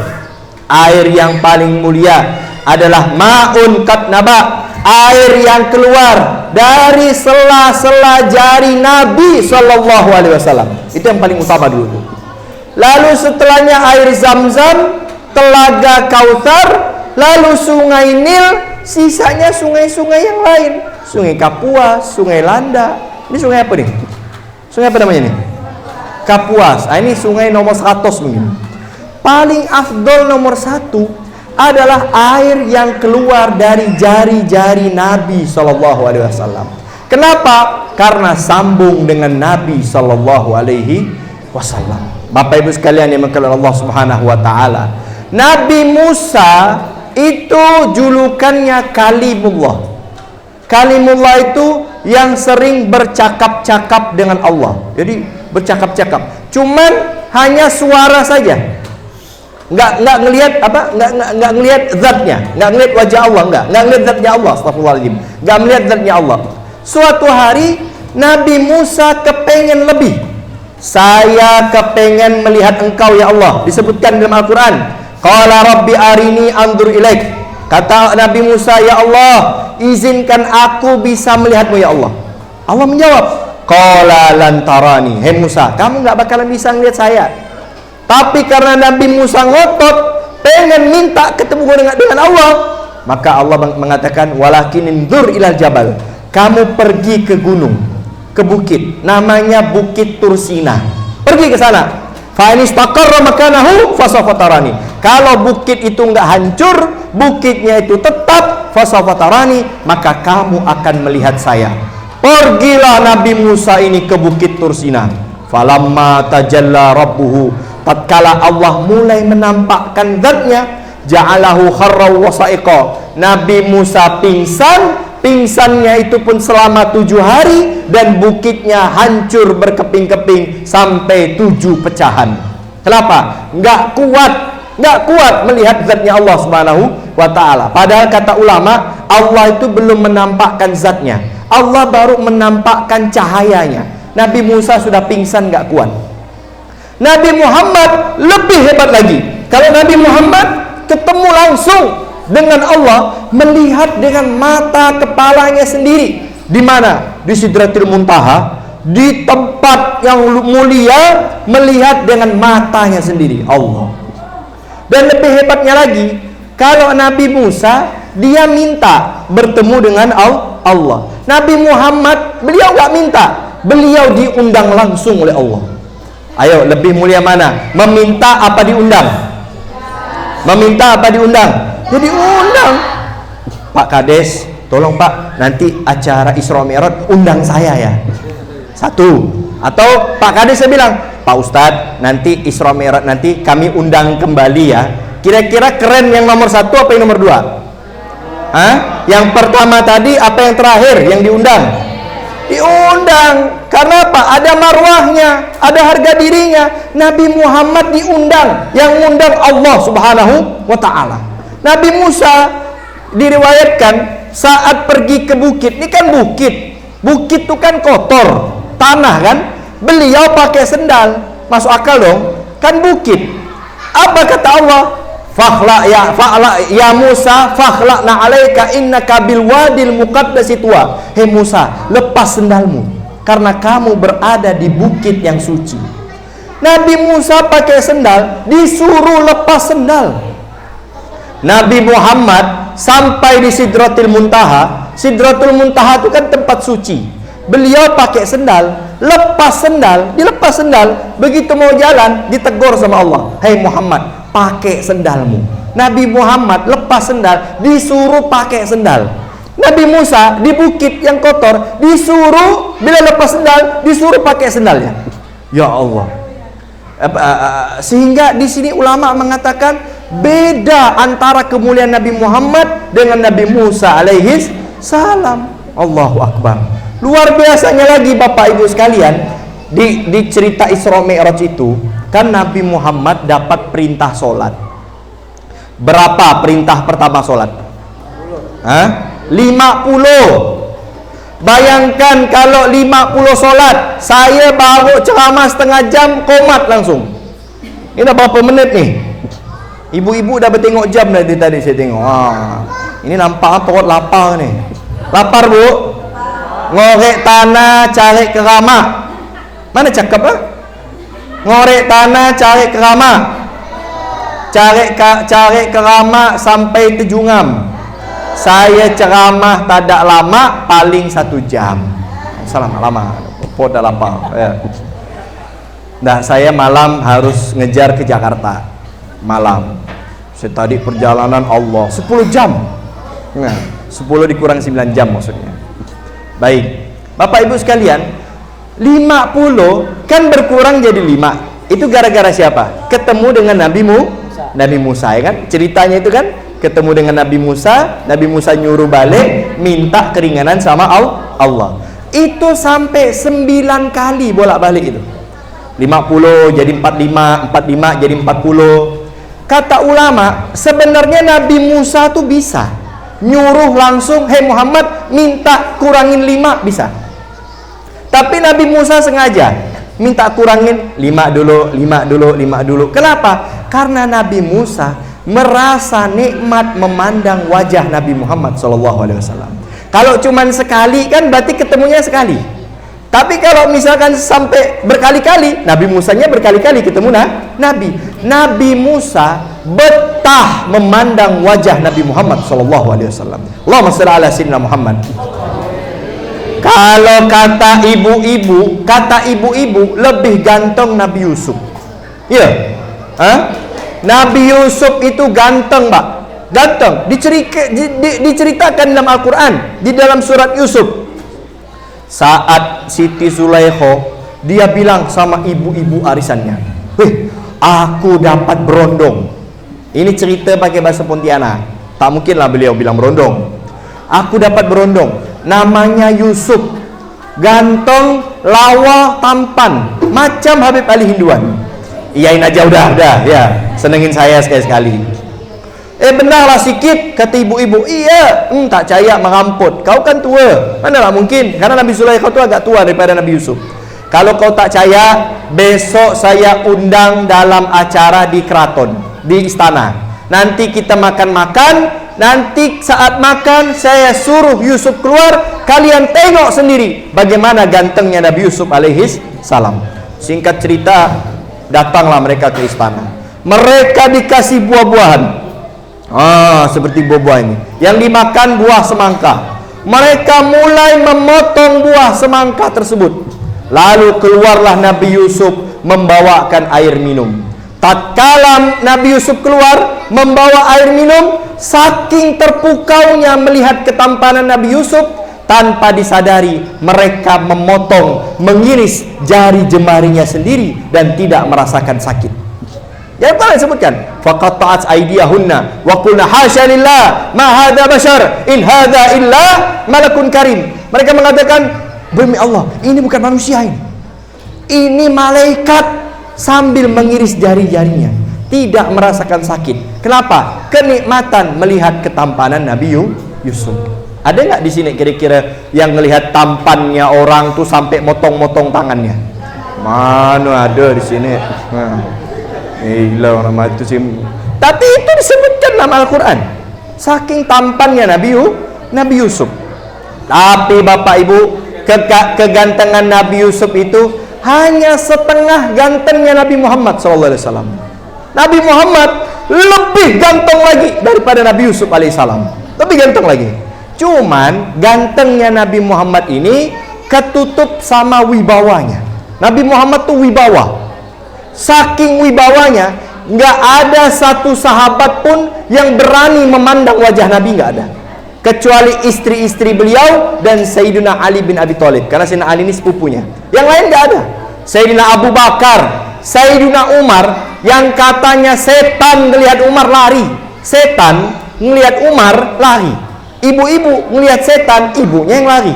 air yang paling mulia adalah ma'un kat naba, air yang keluar dari sela-sela jari Nabi SAW. Itu yang paling utama dulu. Lalu setelahnya air Zam-Zam, telaga Kautsar, lalu sungai Nil, sisanya sungai-sungai yang lain. Sungai Kapuas, sungai Landa. Ini sungai apa nih? Sungai apa namanya nih? Kapuas. Ini sungai nomor 100 mungkin. Paling afdol nomor 1 adalah air yang keluar dari jari-jari Nabi SAW. Kenapa? Karena sambung dengan Nabi SAW. Bapak Ibu sekalian yang dimuliakan Allah Subhanahu wa taala. Nabi Musa itu julukannya Kalimullah. Kalimullah itu yang sering bercakap-cakap dengan Allah. Jadi bercakap-cakap. Cuman hanya suara saja. Nggak ngelihat apa? Nggak ngelihat zatnya, nggak ngelihat wajah Allah, nggak ngelihat zatnya Allah. Astagfirullahaladzim. Nggak melihat zatnya Allah. Suatu hari Nabi Musa kepengen lebih. Saya kepengen melihat engkau ya Allah. Disebutkan dalam Al-Quran. Qala rabbi arini anzur ilaik. Kata Nabi Musa, ya Allah, izinkan aku bisa melihatmu ya Allah. Allah menjawab, qala lan tarani. Hei Musa, kamu nggak bakalan bisa melihat saya. Tapi karena Nabi Musa ngotot, pengen minta ketemu dengan Allah, maka Allah mengatakan, walakin indur ilal jabal. Kamu pergi ke gunung, ke bukit, namanya Bukit Tursina. Pergi ke sana. Fa in istaqarra makanahu fasawfa tarani. Kalau bukit itu enggak hancur, bukitnya itu tetap, fasawfa tarani, maka kamu akan melihat saya. Pergilah Nabi Musa ini ke Bukit Tursina. Falamma tajalla rabbuhu, tatkala Allah mulai menampakkan zatnya, ja'alahu kharra wa sa'iqa. Nabi Musa pingsan. Pingsannya itu pun selama 7 hari, dan bukitnya hancur berkeping-keping sampai 7 pecahan. Kenapa? Nggak kuat melihat zatnya Allah Subhanahu wa ta'ala. Padahal kata ulama, Allah itu belum menampakkan zatnya. Allah baru menampakkan cahayanya. Nabi Musa sudah pingsan gak kuat. Nabi Muhammad lebih hebat lagi. Kalau Nabi Muhammad ketemu langsung dengan Allah, melihat dengan mata kepalanya sendiri. Di mana? Di Sidratil Muntaha, di tempat yang mulia, melihat dengan matanya sendiri Allah. Dan lebih hebatnya lagi, kalau Nabi Musa dia minta bertemu dengan Allah. Nabi Muhammad beliau nggak minta, beliau diundang langsung oleh Allah. Ayo, lebih mulia mana? Meminta apa diundang? Meminta apa diundang? Jadi undang. Pak Kades, tolong Pak, nanti acara Isra Mi'raj undang saya ya. Satu. Atau Pak Kades saya bilang, Pak Ustadz, nanti Isra Mi'raj nanti kami undang kembali ya. Kira-kira keren yang nomor 1 apa yang nomor 2? Hah? Yang pertama tadi apa yang terakhir yang diundang? Diundang. Karena apa? Ada marwahnya, ada harga dirinya. Nabi Muhammad diundang, yang ngundang Allah Subhanahu wa ta'ala. Nabi Musa diriwayatkan saat pergi ke bukit. Ini kan bukit. Bukit itu kan kotor, tanah kan? Beliau pakai sendal. Masuk akal dong? Kan bukit. Apa kata Allah? Fakhla ya Musa, fakhla'na 'alaika innaka bil wadil muqaddasi tuwa. Hei Musa, lepas sendalmu karena kamu berada di bukit yang suci. Nabi Musa pakai sendal, disuruh lepas sendal. Nabi Muhammad sampai di Sidratil Muntaha. Sidratul Muntaha itu kan tempat suci. Beliau pakai sendal, lepas sendal, dilepas sendal, begitu mau jalan ditegur sama Allah. Hei Muhammad, pakai sendalmu. Nabi Muhammad lepas sendal, disuruh pakai sendal. Nabi Musa di bukit yang kotor, disuruh bila lepas sendal, disuruh pakai sendalnya. Ya Allah. Sehingga di sini ulama mengatakan beda antara kemuliaan Nabi Muhammad dengan Nabi Musa alaihi salam. Allahu Akbar. Luar biasanya lagi Bapak Ibu sekalian, di cerita Isra Mi'raj itu kan Nabi Muhammad dapat perintah sholat. Berapa perintah pertama sholat? 50. Bayangkan kalau 50 sholat, saya baru ceramah setengah jam, komat langsung. Ini udah berapa menit nih? Ibu-ibu udah bertengok jam dari tadi saya tengok. Ini nampak perut lapar nih. Lapar Bu? Ngorek tanah, cari keramat. Mana cakap ngorek tanah, cari keramat. Cari keramat sampai Tejungam. Saya ceramah tak lama, paling 1 jam. Salah lama, dah lapar. Ya. Nah, saya malam harus ngejar ke Jakarta. Malam. Saya tadi perjalanan Allah 10 jam. Nah, 10 dikurang 9 jam maksudnya. Baik. Bapak Ibu sekalian, 50 kan berkurang jadi 5. Itu gara-gara siapa? Ketemu dengan Nabi Musa ya kan? Ceritanya itu kan ketemu dengan Nabi Musa nyuruh balik, minta keringanan sama Allah. Itu sampai 9 kali bolak-balik itu. 50 jadi 45, 45 jadi 40. Kata ulama, sebenarnya Nabi Musa tuh bisa nyuruh langsung, hei Muhammad, minta kurangin 5, bisa. Tapi Nabi Musa sengaja minta kurangin 5 dulu. Kenapa? Karena Nabi Musa merasa nikmat memandang wajah Nabi Muhammad SAW. Kalau cuman sekali kan berarti ketemunya sekali. Tapi kalau misalkan sampai berkali-kali, Nabi Musanya berkali-kali ketemu Nabi. Nabi Musa betah memandang wajah Nabi Muhammad SAW. Allahumma shalli ala sayyidina Muhammad. Kalau kata ibu-ibu lebih ganteng Nabi Yusuf. Iya. Nabi Yusuf itu ganteng, Pak. Ganteng. Diceritakan dalam Al-Quran, di dalam surat Yusuf. Saat Siti Zulaikha, dia bilang sama ibu-ibu arisannya, aku dapat berondong. Ini cerita pakai bahasa Pontianak. Tak mungkinlah beliau bilang berondong. Aku dapat berondong. Namanya Yusuf, ganteng, lawa, tampan, macam Habib Ali Hinduan. Iyain aja udah ya, senengin saya sekali-sekali. Benarlah sikit, kata ibu-ibu. Iya, tak percaya, meramput. Kau kan tua. Manalah mungkin, karena Nabi Zulaikha itu agak tua daripada Nabi Yusuf. Kalau kau tak percaya, besok saya undang dalam acara di keraton, di istana. Nanti kita makan-makan. Nanti saat makan, saya suruh Yusuf keluar. Kalian tengok sendiri bagaimana gantengnya Nabi Yusuf alaihis salam. Singkat cerita, datanglah mereka ke istana. Mereka dikasih buah-buahan. Seperti buah-buah ini yang dimakan buah semangka. Mereka mulai memotong buah semangka tersebut. Lalu keluarlah Nabi Yusuf membawakan air minum. Tatkala Nabi Yusuf keluar membawa air minum, saking terpukaunya melihat ketampanan Nabi Yusuf, tanpa disadari mereka memotong, mengiris jari jemarinya sendiri dan tidak merasakan sakit. Yang paling disebutkan, faqatta'at aydiyahunna wa qulna hasya lillah ma hadza bashar in hadza illa malakun karim. Mereka mengatakan, demi Allah, ini bukan manusia ini malaikat, sambil mengiris jari-jarinya, tidak merasakan sakit. Kenapa? Kenikmatan melihat ketampanan Nabi Yusuf. Ada nggak di sini kira-kira yang melihat tampannya orang tuh sampai motong-motong tangannya? Mana ada di sini? Gila nama itu sih. Tapi itu disebutkan dalam Al-Quran. Saking tampannya Nabi Yusuf. Tapi Bapak Ibu, kegantengan Nabi Yusuf itu hanya setengah gantengnya Nabi Muhammad SAW. Nabi Muhammad lebih ganteng lagi daripada Nabi Yusuf alaihissalam. Lebih ganteng lagi. Cuman gantengnya Nabi Muhammad ini ketutup sama wibawanya. Nabi Muhammad tuh wibawa. Saking wibawanya, nggak ada satu sahabat pun yang berani memandang wajah Nabi, nggak ada. Kecuali istri-istri beliau dan Sayyidina Ali bin Abi Thalib, karena Sayyidina Ali ini sepupunya. Yang lain nggak ada. Sayyidina Abu Bakar, Sayyidina Umar, yang katanya setan ngelihat Umar lari. Setan ngelihat Umar lari. Ibu-ibu ngelihat setan, ibunya yang lari.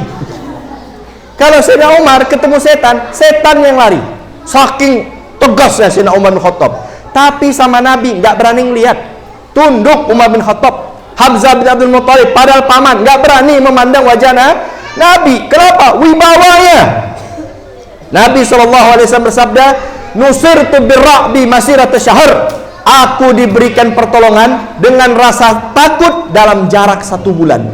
Kalau Sayyidina Umar ketemu setan, setan yang lari. Saking tegasnya Sayyidina Umar bin Khattab. Tapi sama Nabi nggak berani ngelihat. Tunduk Umar bin Khattab. Hamzah bin Abdul Muttalib, padahal paman, nggak berani memandang wajah Nabi. Kenapa? Wibawanya. Nabi SAW bersabda, nusirtu birra'bi masirata syahr. Aku diberikan pertolongan dengan rasa takut dalam jarak 1 bulan.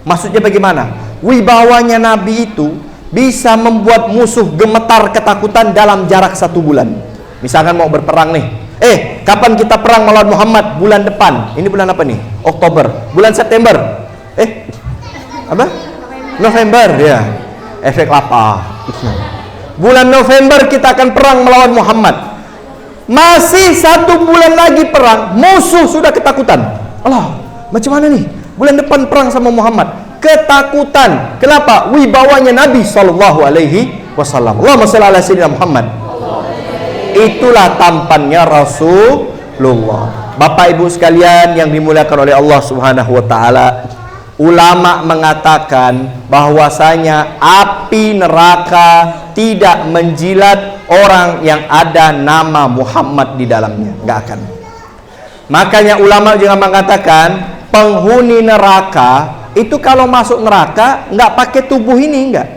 Maksudnya bagaimana? Wibawanya Nabi itu bisa membuat musuh gemetar ketakutan dalam jarak 1 bulan. Misalkan mau berperang nih, kapan kita perang melawan Muhammad? Bulan depan. Ini bulan apa nih? Oktober. Bulan September. Apa? November ya. Efek lapar. Bulan November kita akan perang melawan Muhammad. Masih 1 bulan lagi perang, musuh sudah ketakutan. Allah, macam mana nih? Bulan depan perang sama Muhammad. Ketakutan. Kenapa? Wibawanya Nabi SAW. Allahumma shalli ala sayyidina Muhammad. Itulah tampannya Rasulullah. Bapak Ibu sekalian yang dimuliakan oleh Allah Subhanahu wa taala, ulama mengatakan bahwasanya api neraka tidak menjilat orang yang ada nama Muhammad di dalamnya, nggak akan. Makanya ulama juga mengatakan penghuni neraka itu kalau masuk neraka nggak pakai tubuh ini, nggak.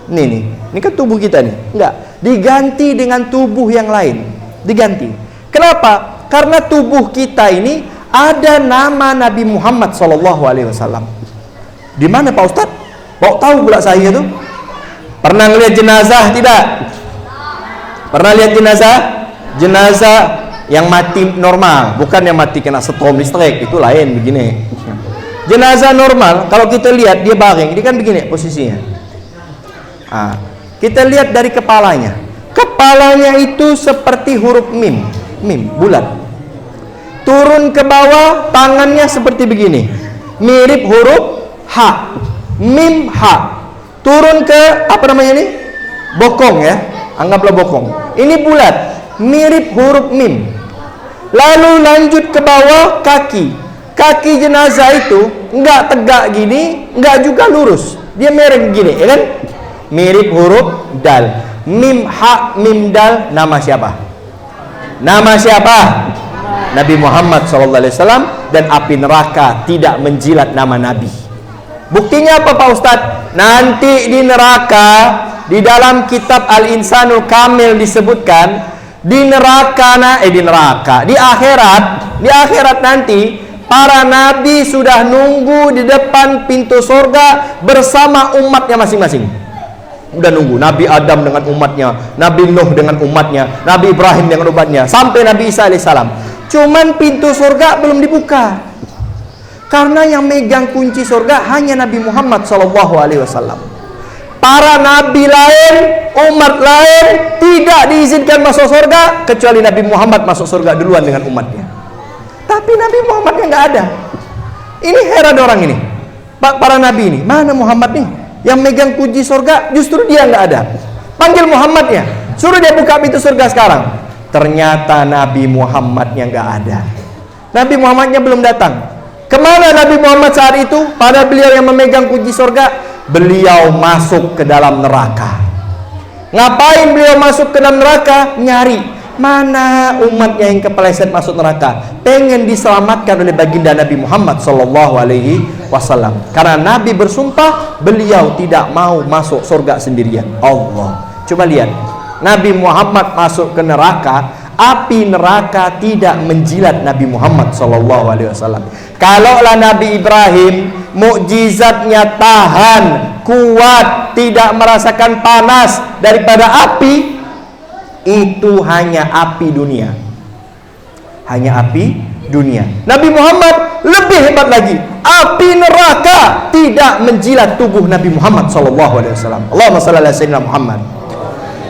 Ini kan tubuh kita nih, nggak. Diganti dengan tubuh yang lain, diganti. Kenapa? Karena tubuh kita ini ada nama Nabi Muhammad SAW. Di mana Pak Ustadz? Mau tahu pula saya tuh? Pernah ngelihat jenazah tidak? Pernah lihat jenazah? Jenazah yang mati normal, bukan yang mati kena setom listrik, itu lain begini. Jenazah normal, kalau kita lihat dia baring, dia kan begini posisinya. Kita lihat dari kepalanya. Kepalanya itu seperti huruf mim, bulat. Turun ke bawah, tangannya seperti begini, mirip huruf H, mim H. Turun ke apa namanya ini? Bokong ya, anggaplah bokong. Ini bulat, mirip huruf mim. Lalu lanjut ke bawah, kaki. Kaki jenazah itu enggak tegak gini, enggak juga lurus. Dia mereng gini, ya kan? Mirip huruf dal. Mim ha mim dal, nama siapa? Nama siapa? Nabi Muhammad SAW dan api neraka tidak menjilat nama Nabi. Buktinya apa Pak Ustadz? Nanti di neraka, di dalam kitab Al-Insanul Kamil disebutkan, di akhirat nanti para nabi sudah nunggu di depan pintu surga bersama umatnya masing-masing. Udah nunggu Nabi Adam dengan umatnya, Nabi Nuh dengan umatnya, Nabi Ibrahim dengan umatnya, sampai Nabi Isa alaihissalam. Cuman pintu surga belum dibuka, karena yang megang kunci surga hanya Nabi Muhammad SAW. Para nabi lain, umat lain tidak diizinkan masuk surga kecuali Nabi Muhammad masuk surga duluan dengan umatnya. Tapi Nabi Muhammadnya nggak ada. Ini heran orang ini. Para nabi ini, mana Muhammad nih? Yang megang kunci surga, justru dia nggak ada. Panggil Muhammadnya, suruh dia buka pintu surga sekarang. Ternyata Nabi Muhammadnya nggak ada. Nabi Muhammadnya belum datang. Kemana Nabi Muhammad saat itu? Pada beliau yang memegang kunci surga, beliau masuk ke dalam neraka. Ngapain beliau masuk ke dalam neraka? Nyari mana umatnya yang kepeleset masuk neraka, pengen diselamatkan oleh baginda Nabi Muhammad SAW. Karena Nabi bersumpah beliau tidak mau masuk surga sendirian. Allah, coba lihat, Nabi Muhammad masuk ke neraka, api neraka tidak menjilat Nabi Muhammad SAW. Kalaulah Nabi Ibrahim mukjizatnya tahan, kuat, tidak merasakan panas daripada api, itu hanya api dunia. Hanya api dunia. Nabi Muhammad lebih hebat lagi, api neraka tidak menjilat tubuh Nabi Muhammad SAW. Allahumma shalli ala sayyidina Muhammad.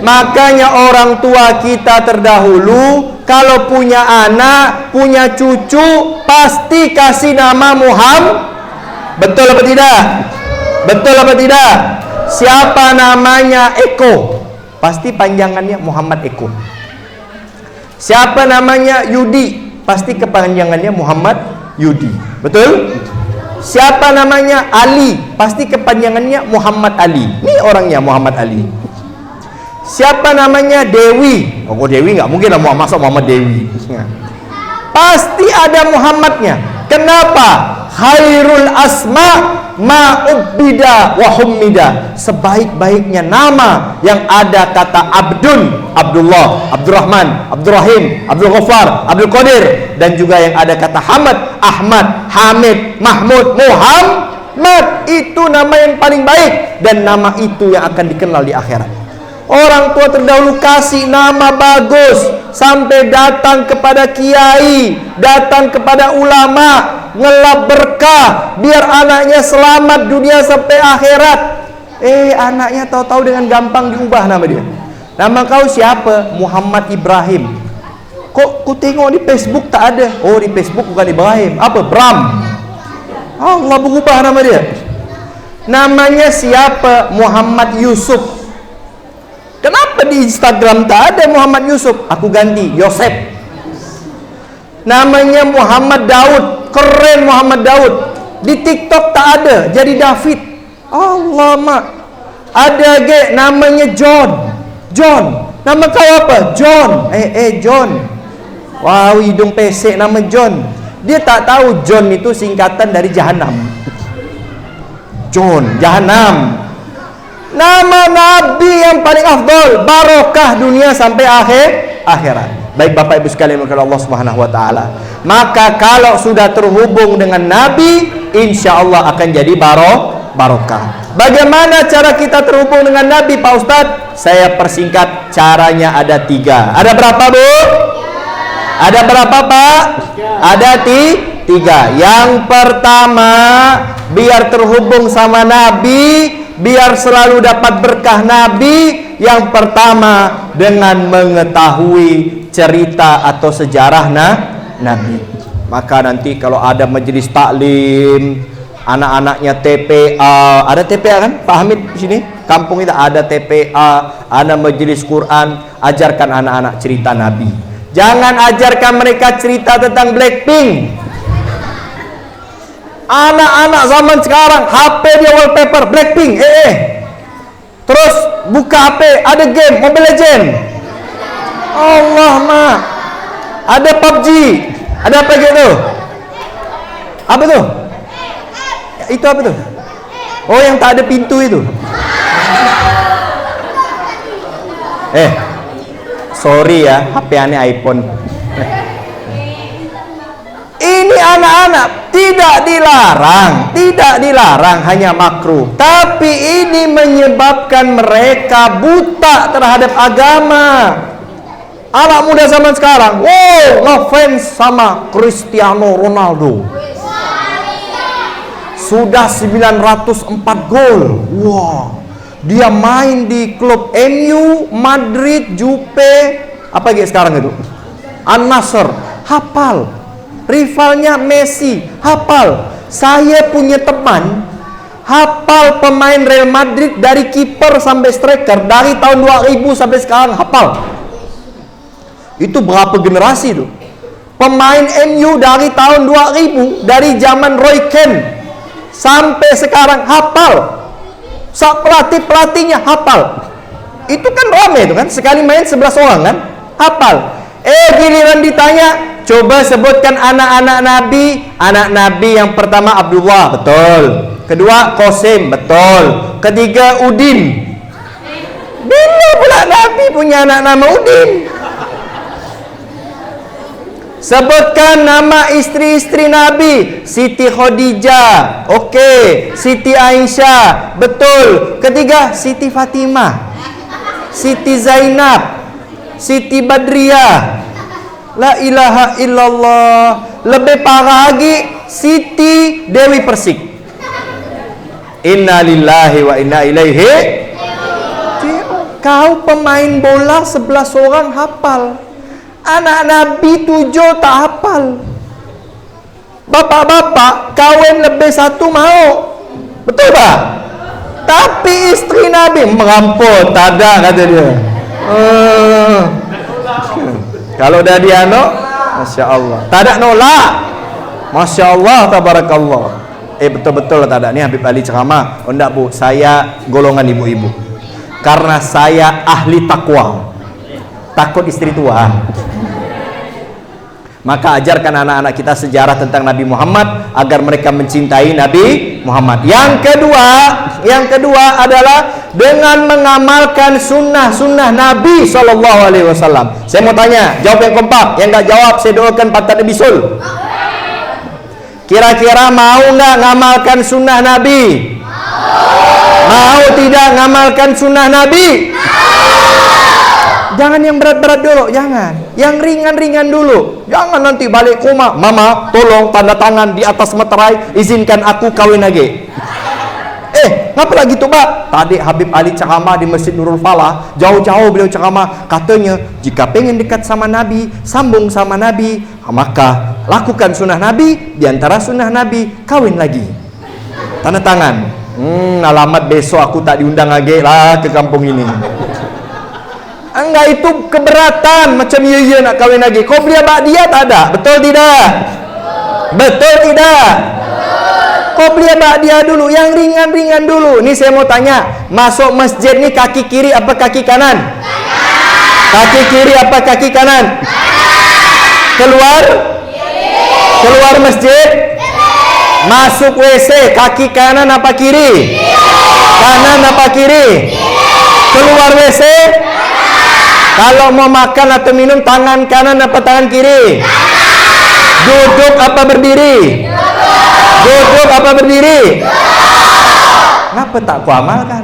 Makanya orang tua kita terdahulu kalau punya anak, punya cucu, pasti kasih nama Muhammad. Betul apa tidak? Betul apa tidak? Siapa namanya Eko, pasti panjangannya Muhammad Eko. Siapa namanya Yudi, pasti kepanjangannya Muhammad Yudi. Betul? Siapa namanya Ali, pasti kepanjangannya Muhammad Ali. Ini orangnya Muhammad Ali. Siapa namanya Dewi? Oh, Dewi nggak mungkin lah masuk Muhammad Dewi. Pasti ada Muhammadnya. Kenapa? Khairul asma ma'ubbida wa hummida. Sebaik-baiknya nama yang ada kata Abdun, Abdullah, Abdurrahman, Abdurrahim, Abdul Ghaffar, Abdul Qadir, dan juga yang ada kata Hamad, Ahmad, Hamid, Mahmud, Muhammad. Itu nama yang paling baik, dan nama itu yang akan dikenal di akhirat. Orang tua terdahulu kasih nama bagus, sampai datang kepada kiai, datang kepada ulama, ngelap berkah biar anaknya selamat dunia sampai akhirat. Anaknya tahu-tahu dengan gampang diubah nama dia. Nama kau siapa? Muhammad Ibrahim. Kok ku tengok di Facebook tak ada? Oh, di Facebook bukan Ibrahim, apa? Bram. Allah berubah nama dia. Namanya siapa? Muhammad Yusuf. Kenapa di Instagram tak ada Muhammad Yusuf? Aku ganti, Yosef. Namanya Muhammad Daud. Keren Muhammad Daud. Di TikTok tak ada, jadi David. Allah mak. Ada namanya John. John. Nama kau apa? John. John. Wow, hidung pesek nama John. Dia tak tahu John itu singkatan dari Jahanam. John, Jahanam. Nama Nabi yang paling afdol, barokah dunia sampai akhirat. Baik Bapak Ibu sekalian kepada Allah Subhanahu wa taala. Maka kalau sudah terhubung dengan Nabi, insya Allah akan jadi barokah. Bagaimana cara kita terhubung dengan Nabi Pak Ustadz? Saya persingkat, caranya ada 3. Ada berapa Bu? Ada berapa Pak? Ada 3. Yang pertama, biar terhubung sama Nabi, biar selalu dapat berkah Nabi, yang pertama dengan mengetahui cerita atau sejarah Nabi. Maka nanti kalau ada majelis taklim, anak-anaknya TPA, ada TPA kan Pak Hamid di sini? Kampung kita ada TPA, ada majelis Quran, ajarkan anak-anak cerita Nabi. Jangan ajarkan mereka cerita tentang Blackpink. Anak-anak zaman sekarang HP dia wallpaper Blackpink. Terus buka HP ada game Mobile Legend. Allah mak. Ada PUBG. Ada apa gitu? Apa tuh? Itu apa tuh? Oh, yang tak ada pintu itu. Sorry ya, HP aneh iPhone. Ini anak-anak tidak dilarang, hanya makruh. Tapi ini menyebabkan mereka buta terhadap agama. Anak muda zaman sekarang, ngefans sama Cristiano Ronaldo. Sudah 904 gol. Wah. Dia main di klub MU, Madrid, Juve, apa gitu sekarang itu? An-Nassr, hafal. Rivalnya Messi, hafal. Saya punya teman hafal pemain Real Madrid dari kiper sampai striker dari tahun 2000 sampai sekarang hafal. Itu berapa generasi itu? Pemain MU dari tahun 2000, dari zaman Roy Keane sampai sekarang hafal. Pelatihnya hafal. Itu kan rame itu kan, sekali main 11 orang kan, hafal. Giliran ditanya, coba sebutkan anak-anak Nabi. Anak Nabi yang pertama Abdullah, betul. Kedua Qasim, betul. Ketiga Udin. Bila pula Nabi punya anak nama Udin? Sebutkan nama istri-istri Nabi. Siti Khadijah, oke. Siti Aisyah, betul. Ketiga Siti Fatimah, Siti Zainab, Siti Badriah. La ilaha illallah. Lebih parah lagi, Siti Dewi Persik. Inna lillahi wa inna ilaihi. Kau pemain bola 11 orang hafal. Anak Nabi 7 tak hafal. Bapak-bapak kawin lebih satu mau, betul tak? Tapi istri Nabi merampok, tak ada kata dia. Kalau dah dia Masya Allah, tak ada nolak. Masya Allah, tabarakallah. Betul-betul tak ada. Ni Habib Ali ceramah. Enggak bu, saya golongan ibu-ibu. Karena saya ahli takwa, takut istri tua. Maka ajarkan anak-anak kita sejarah tentang Nabi Muhammad agar mereka mencintai Nabi Muhammad. Yang kedua adalah dengan mengamalkan sunnah Nabi SAW. Saya mau tanya, jawab yang kompak. Yang nggak jawab, saya doakan pantat bisul. Kira-kira mau nggak ngamalkan sunnah Nabi? Mau tidak ngamalkan sunnah Nabi? Jangan yang berat-berat dulu, jangan. Yang ringan-ringan dulu. Jangan nanti balik rumah, mama tolong tanda tangan di atas meterai, izinkan aku kawin lagi. Ngapa lagi tuh pak? Tadi Habib Ali ceramah di Masjid Nurul Falah, jauh-jauh beliau ceramah. Katanya, jika pengen dekat sama Nabi, sambung sama Nabi, maka lakukan sunnah Nabi. Di antara sunnah Nabi, kawin lagi. Tanda tangan. Alamat besok aku tak diundang lagi lah ke kampung ini. Enggak, itu keberatan. Macam iya nak kawin lagi. Kau beli dia tak ada. Betul tidak? Betul tidak? Kau beli dia dulu. Yang ringan-ringan dulu. Ini saya mau tanya, masuk masjid ni kaki kiri apa kaki kanan? Kaki kiri apa kaki kanan? Keluar masjid, masuk WC kaki kanan apa kiri? Kanan apa kiri? Keluar WC, kalau mau makan atau minum tangan kanan apa tangan kiri? Duduk apa berdiri? Duduk apa berdiri? Kenapa tak ku amalkan?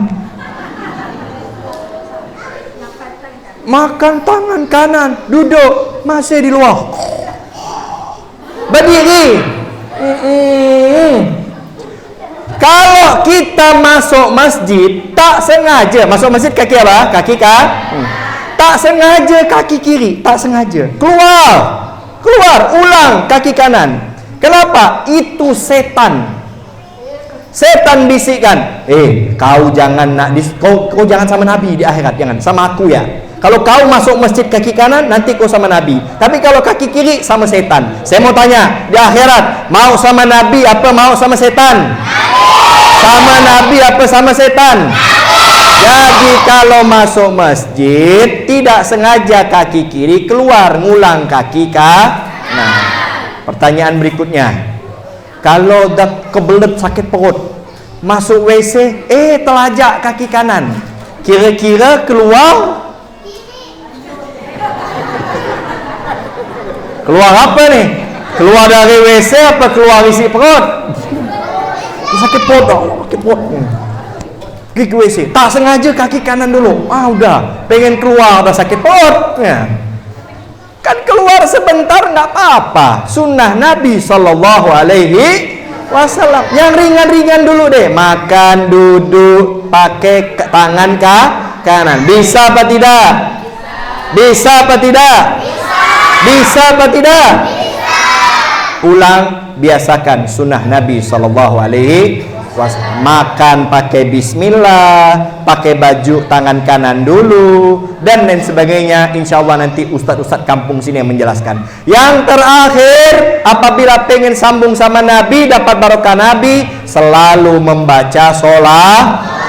Makan tangan kanan, duduk, masih di luar. Berdiri. Kalau kita masuk masjid tak sengaja, masuk masjid kaki apa? Kaki tak sengaja kaki kiri, tak sengaja. Keluar, ulang kaki kanan. Kenapa? Itu setan. Setan bisikkan, kau jangan kau jangan sama Nabi di akhirat, jangan sama aku ya. Kalau kau masuk masjid kaki kanan, nanti kau sama Nabi. Tapi kalau kaki kiri sama setan. Saya mau tanya, di akhirat mau sama Nabi apa mau sama setan? Sama Nabi apa sama setan? Jadi kalau masuk masjid tidak sengaja kaki kiri keluar, ngulang kaki kanan. Pertanyaan berikutnya, Kalau dah kebelet sakit perut, masuk WC, telajak kaki kanan. Kira-kira keluar apa nih? Keluar dari WC apa keluar isi perut? Sakit perut, sakit perut. Pergi ke WC, tak sengaja kaki kanan dulu. Udah, pengen keluar, udah sakit perut. Kan keluar sebentar nggak apa-apa. Sunnah Nabi Sallallahu Alaihi Wasallam. Yang ringan-ringan dulu deh. Makan, duduk, pakai tangan kanan. Bisa apa tidak? Bisa apa tidak? Bisa apa tidak? Ulang, biasakan sunnah Nabi Sallallahu Alaihi Wasallam. Makan pakai bismillah, pakai baju tangan kanan dulu, dan lain sebagainya. Insya Allah nanti ustadz-ustadz kampung sini yang menjelaskan. Yang terakhir, apabila pengen sambung sama Nabi, dapat barokah Nabi, selalu membaca sholawat.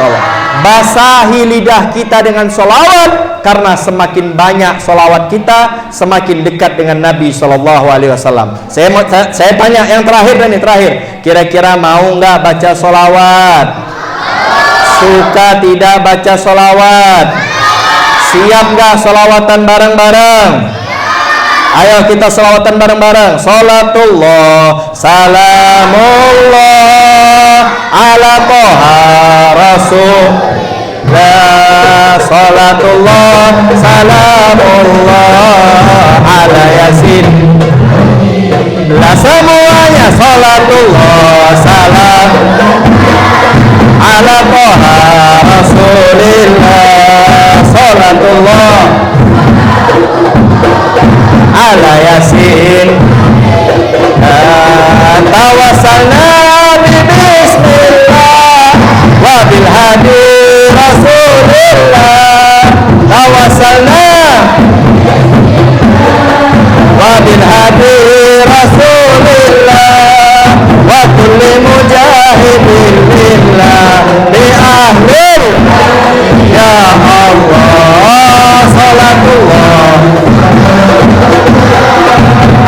Basahi lidah kita dengan sholawat, karena semakin banyak sholawat kita, semakin dekat dengan Nabi Sallallahu Alaihi Wasallam. Saya tanya yang terakhir dan yang terakhir, kira-kira mau nggak baca sholawat? Suka tidak baca sholawat? Siap nggak sholawatan bareng-bareng? Ayo kita sholawatan bareng-bareng. Sholatullah, salamullah ala toha rasul. La sholatullah, salamullah ala yasin. La semuanya sholatullah, salam ala toha rasulillah. Sholatullah ala yasin. Tawassalna bi bismillah wa bil hadi rasulillah. Tawassalna wa bil hadi rasulillah wa kulli mujahidin lillah bi ahlil ya Allah. Salatullah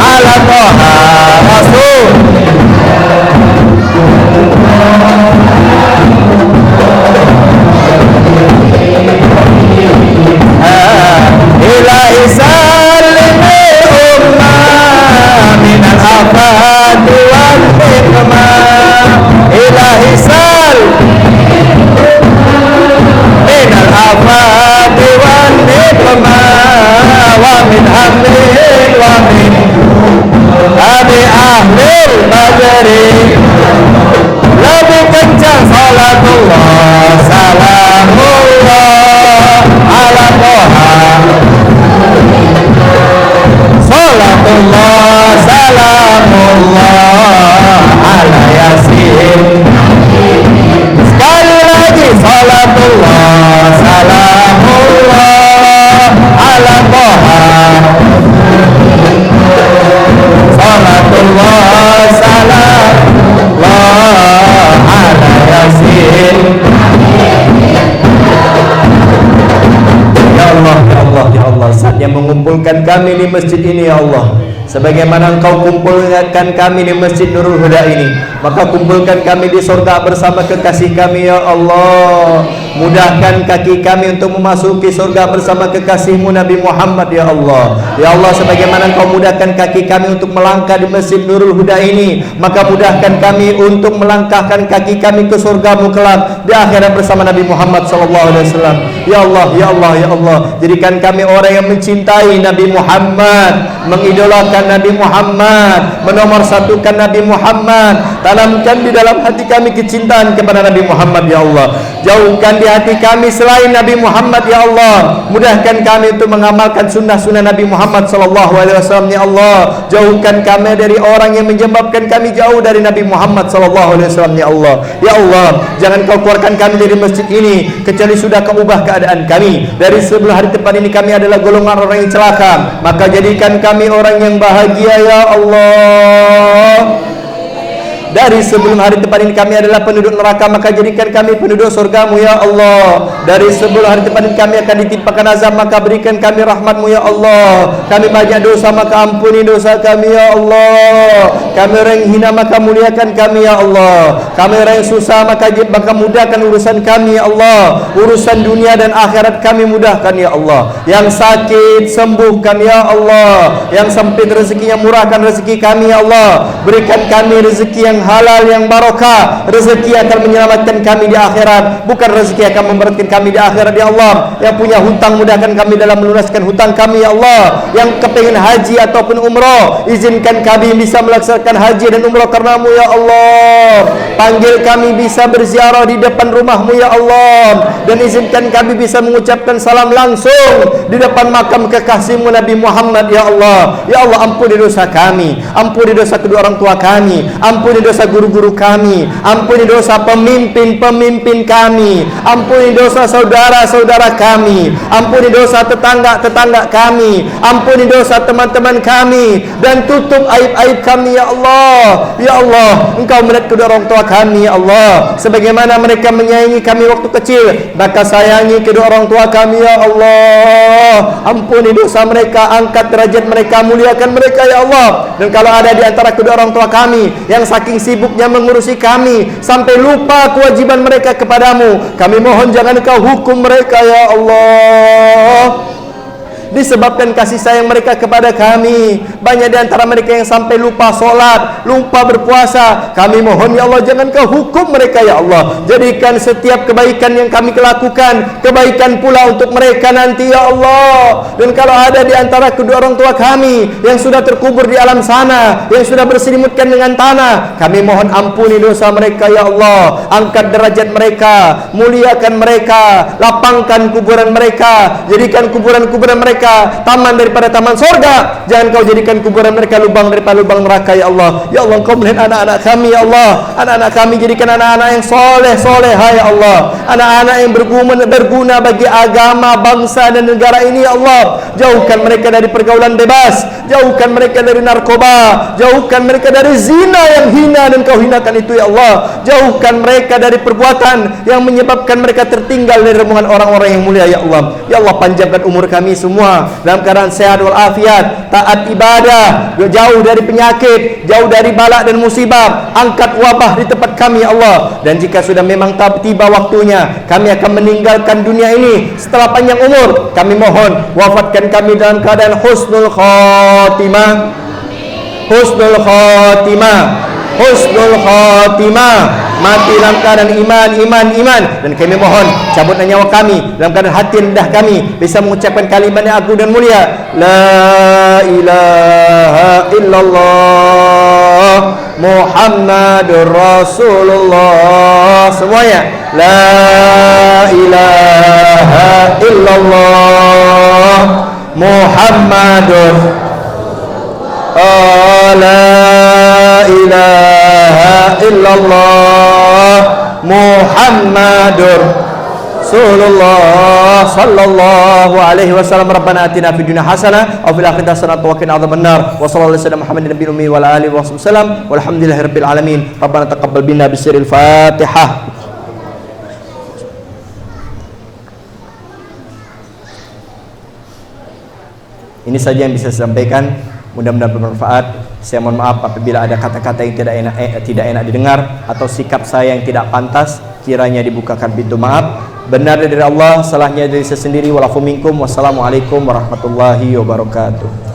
ala toha rasul. Ilahi salimi ummah minal afati wal hikmah. Ilahi sal minal afati wal hikmah wa min hamlin wa min abi ahlil badri. Lebih kencang salatullah, salamullah ala toha. Salatullah, salamullah ala yasin. Sekali lagi, salatullah, salamullah ala toha. Salatullah, salamullah ala yasin. Ya Allah, ya Allah, ya Allah, saat yang mengumpulkan kami di masjid ini, ya Allah, sebagaimana Engkau kumpulkan kami di Masjid Nurul Huda ini, maka kumpulkan kami di surga bersama kekasih kami, ya Allah. Mudahkan kaki kami untuk memasuki surga bersama kekasih-Mu Nabi Muhammad, ya Allah. Ya Allah, sebagaimana Engkau mudahkan kaki kami untuk melangkah di Masjid Nurul Huda ini, maka mudahkan kami untuk melangkahkan kaki kami ke surga-Mu kelak di akhirat bersama Nabi Muhammad sallallahu alaihi wasallam. Ya Allah, ya Allah, ya Allah, jadikan kami orang yang mencintai Nabi Muhammad, mengidolakan Nabi Muhammad, menomorsatukan Nabi Muhammad. Tanamkan di dalam hati kami kecintaan kepada Nabi Muhammad, ya Allah. Jauhkan di hati kami selain Nabi Muhammad, ya Allah. Mudahkan kami untuk mengamalkan sunnah-sunnah Nabi Muhammad sallallahu alaihi wasallam, ya Allah. Jauhkan kami dari orang yang menyebabkan kami jauh dari Nabi Muhammad sallallahu alaihi wasallam, ya Allah. Ya Allah, jangan Kau keluarkan kami dari masjid ini kecuali sudah Kau ubah keadaan kami. Dari sebelum hari depan ini kami adalah golongan orang yang celaka, maka jadikan kami orang yang bahagia, ya Allah. Dari sebelum hari depan ini kami adalah penduduk neraka, maka jadikan kami penduduk surgamu ya Allah. Dari sebelum hari depan ini kami akan ditimpakan azab, maka berikan kami rahmatmu ya Allah. Kami banyak dosa, maka ampuni dosa kami ya Allah. Kami orang yang hina, maka muliakan kami ya Allah. Kami orang yang susah, maka mudahkan urusan kami ya Allah. Urusan dunia dan akhirat kami mudahkan ya Allah. Yang sakit sembuhkan ya Allah. Yang sempit rezekinya murahkan rezeki kami ya Allah. Berikan kami rezeki yang halal, yang barokah. Rezeki akan menyelamatkan kami di akhirat, bukan rezeki akan memberatkan kami di akhirat ya Allah. Yang punya hutang mudahkan kami dalam melunaskan hutang kami ya Allah. Yang kepingin haji ataupun umrah, izinkan kami bisa melaksanakan haji dan umrah karenamu ya Allah. Panggil kami bisa berziarah di depan rumahmu ya Allah. Dan izinkan kami bisa mengucapkan salam langsung di depan makam kekasihmu Nabi Muhammad ya Allah. Ya Allah, ampuni dosa kami, ampuni dosa kedua orang tua kami, ampuni dosa guru-guru kami, ampuni dosa pemimpin-pemimpin kami, ampuni dosa saudara-saudara kami, ampuni dosa tetangga-tetangga kami, ampuni dosa teman-teman kami, dan tutup aib-aib kami ya Allah. Ya Allah, Engkau melihat kedua orang tua kami ya Allah. Sebagaimana mereka menyayangi kami waktu kecil, maka sayangi kedua orang tua kami ya Allah. Ampuni dosa mereka, angkat derajat mereka, muliakan mereka ya Allah. Dan kalau ada di antara kedua orang tua kami yang saking sibuknya mengurusi kami sampai lupa kewajiban mereka kepadamu, kami mohon jangan Engkau hukum mereka ya Allah. Disebabkan kasih sayang mereka kepada kami, banyak di antara mereka yang sampai lupa sholat, lupa berpuasa. Kami mohon ya Allah, jangan Kau hukum mereka ya Allah. Jadikan setiap kebaikan yang kami lakukan kebaikan pula untuk mereka nanti ya Allah. Dan kalau ada di antara kedua orang tua kami yang sudah terkubur di alam sana, yang sudah berselimutkan dengan tanah, kami mohon ampuni dosa mereka ya Allah. Angkat derajat mereka, muliakan mereka, lapangkan kuburan mereka, jadikan kuburan-kuburan mereka taman daripada taman sorga. Jangan Kau jadikan kuburan mereka lubang daripada lubang neraka ya Allah. Ya Allah, Engkau melihat anak-anak kami ya Allah. Anak-anak kami jadikan anak-anak yang soleh-soleha ya Allah. Anak-anak yang berguna bagi agama, bangsa dan negara ini ya Allah. Jauhkan mereka dari pergaulan bebas, jauhkan mereka dari narkoba, jauhkan mereka dari zina yang hina dan Kau hinakan itu ya Allah. Jauhkan mereka dari perbuatan yang menyebabkan mereka tertinggal dari rombongan orang-orang yang mulia ya Allah. Ya Allah, panjangkan umur kami semua dalam keadaan sehat walafiat, taat ibadah, jauh dari penyakit, jauh dari bala dan musibah. Angkat wabah di tempat kami ya Allah. Dan jika sudah memang tiba waktunya kami akan meninggalkan dunia ini setelah panjang umur, kami mohon wafatkan kami dalam keadaan husnul khatimah, husnul khatimah, husnul khatimah, mati dalam keadaan iman. Dan kami mohon cabutlah nyawa kami dalam keadaan hati rendah kami bisa mengucapkan kalimat yang agung dan mulia, la ilaha illallah Muhammadur Rasulullah. Semuanya, la ilaha illallah Muhammadur la ilaha illallah Muhammadur Rasulullah sallallahu alaihi wasallam. Rabbana atina fid dunya hasanah wa fil akhirati hasanah wa qina adzabannar. Wa sallallahu alaihi wasallam Muhammadin nabiyil ummi wa ala alihi wasallam. Walhamdulillahirabbil alamin. Rabbana taqabbal minna bisirril Fatihah. Ini saja yang bisa saya sampaikan, mudah-mudahan bermanfaat. Saya mohon maaf apabila ada kata-kata yang tidak enak didengar atau sikap saya yang tidak pantas, kiranya dibukakan pintu maaf. Benar dari Allah, salahnya dari saya sendiri. Walafu minkum. Wassalamualaikum warahmatullahi wabarakatuh.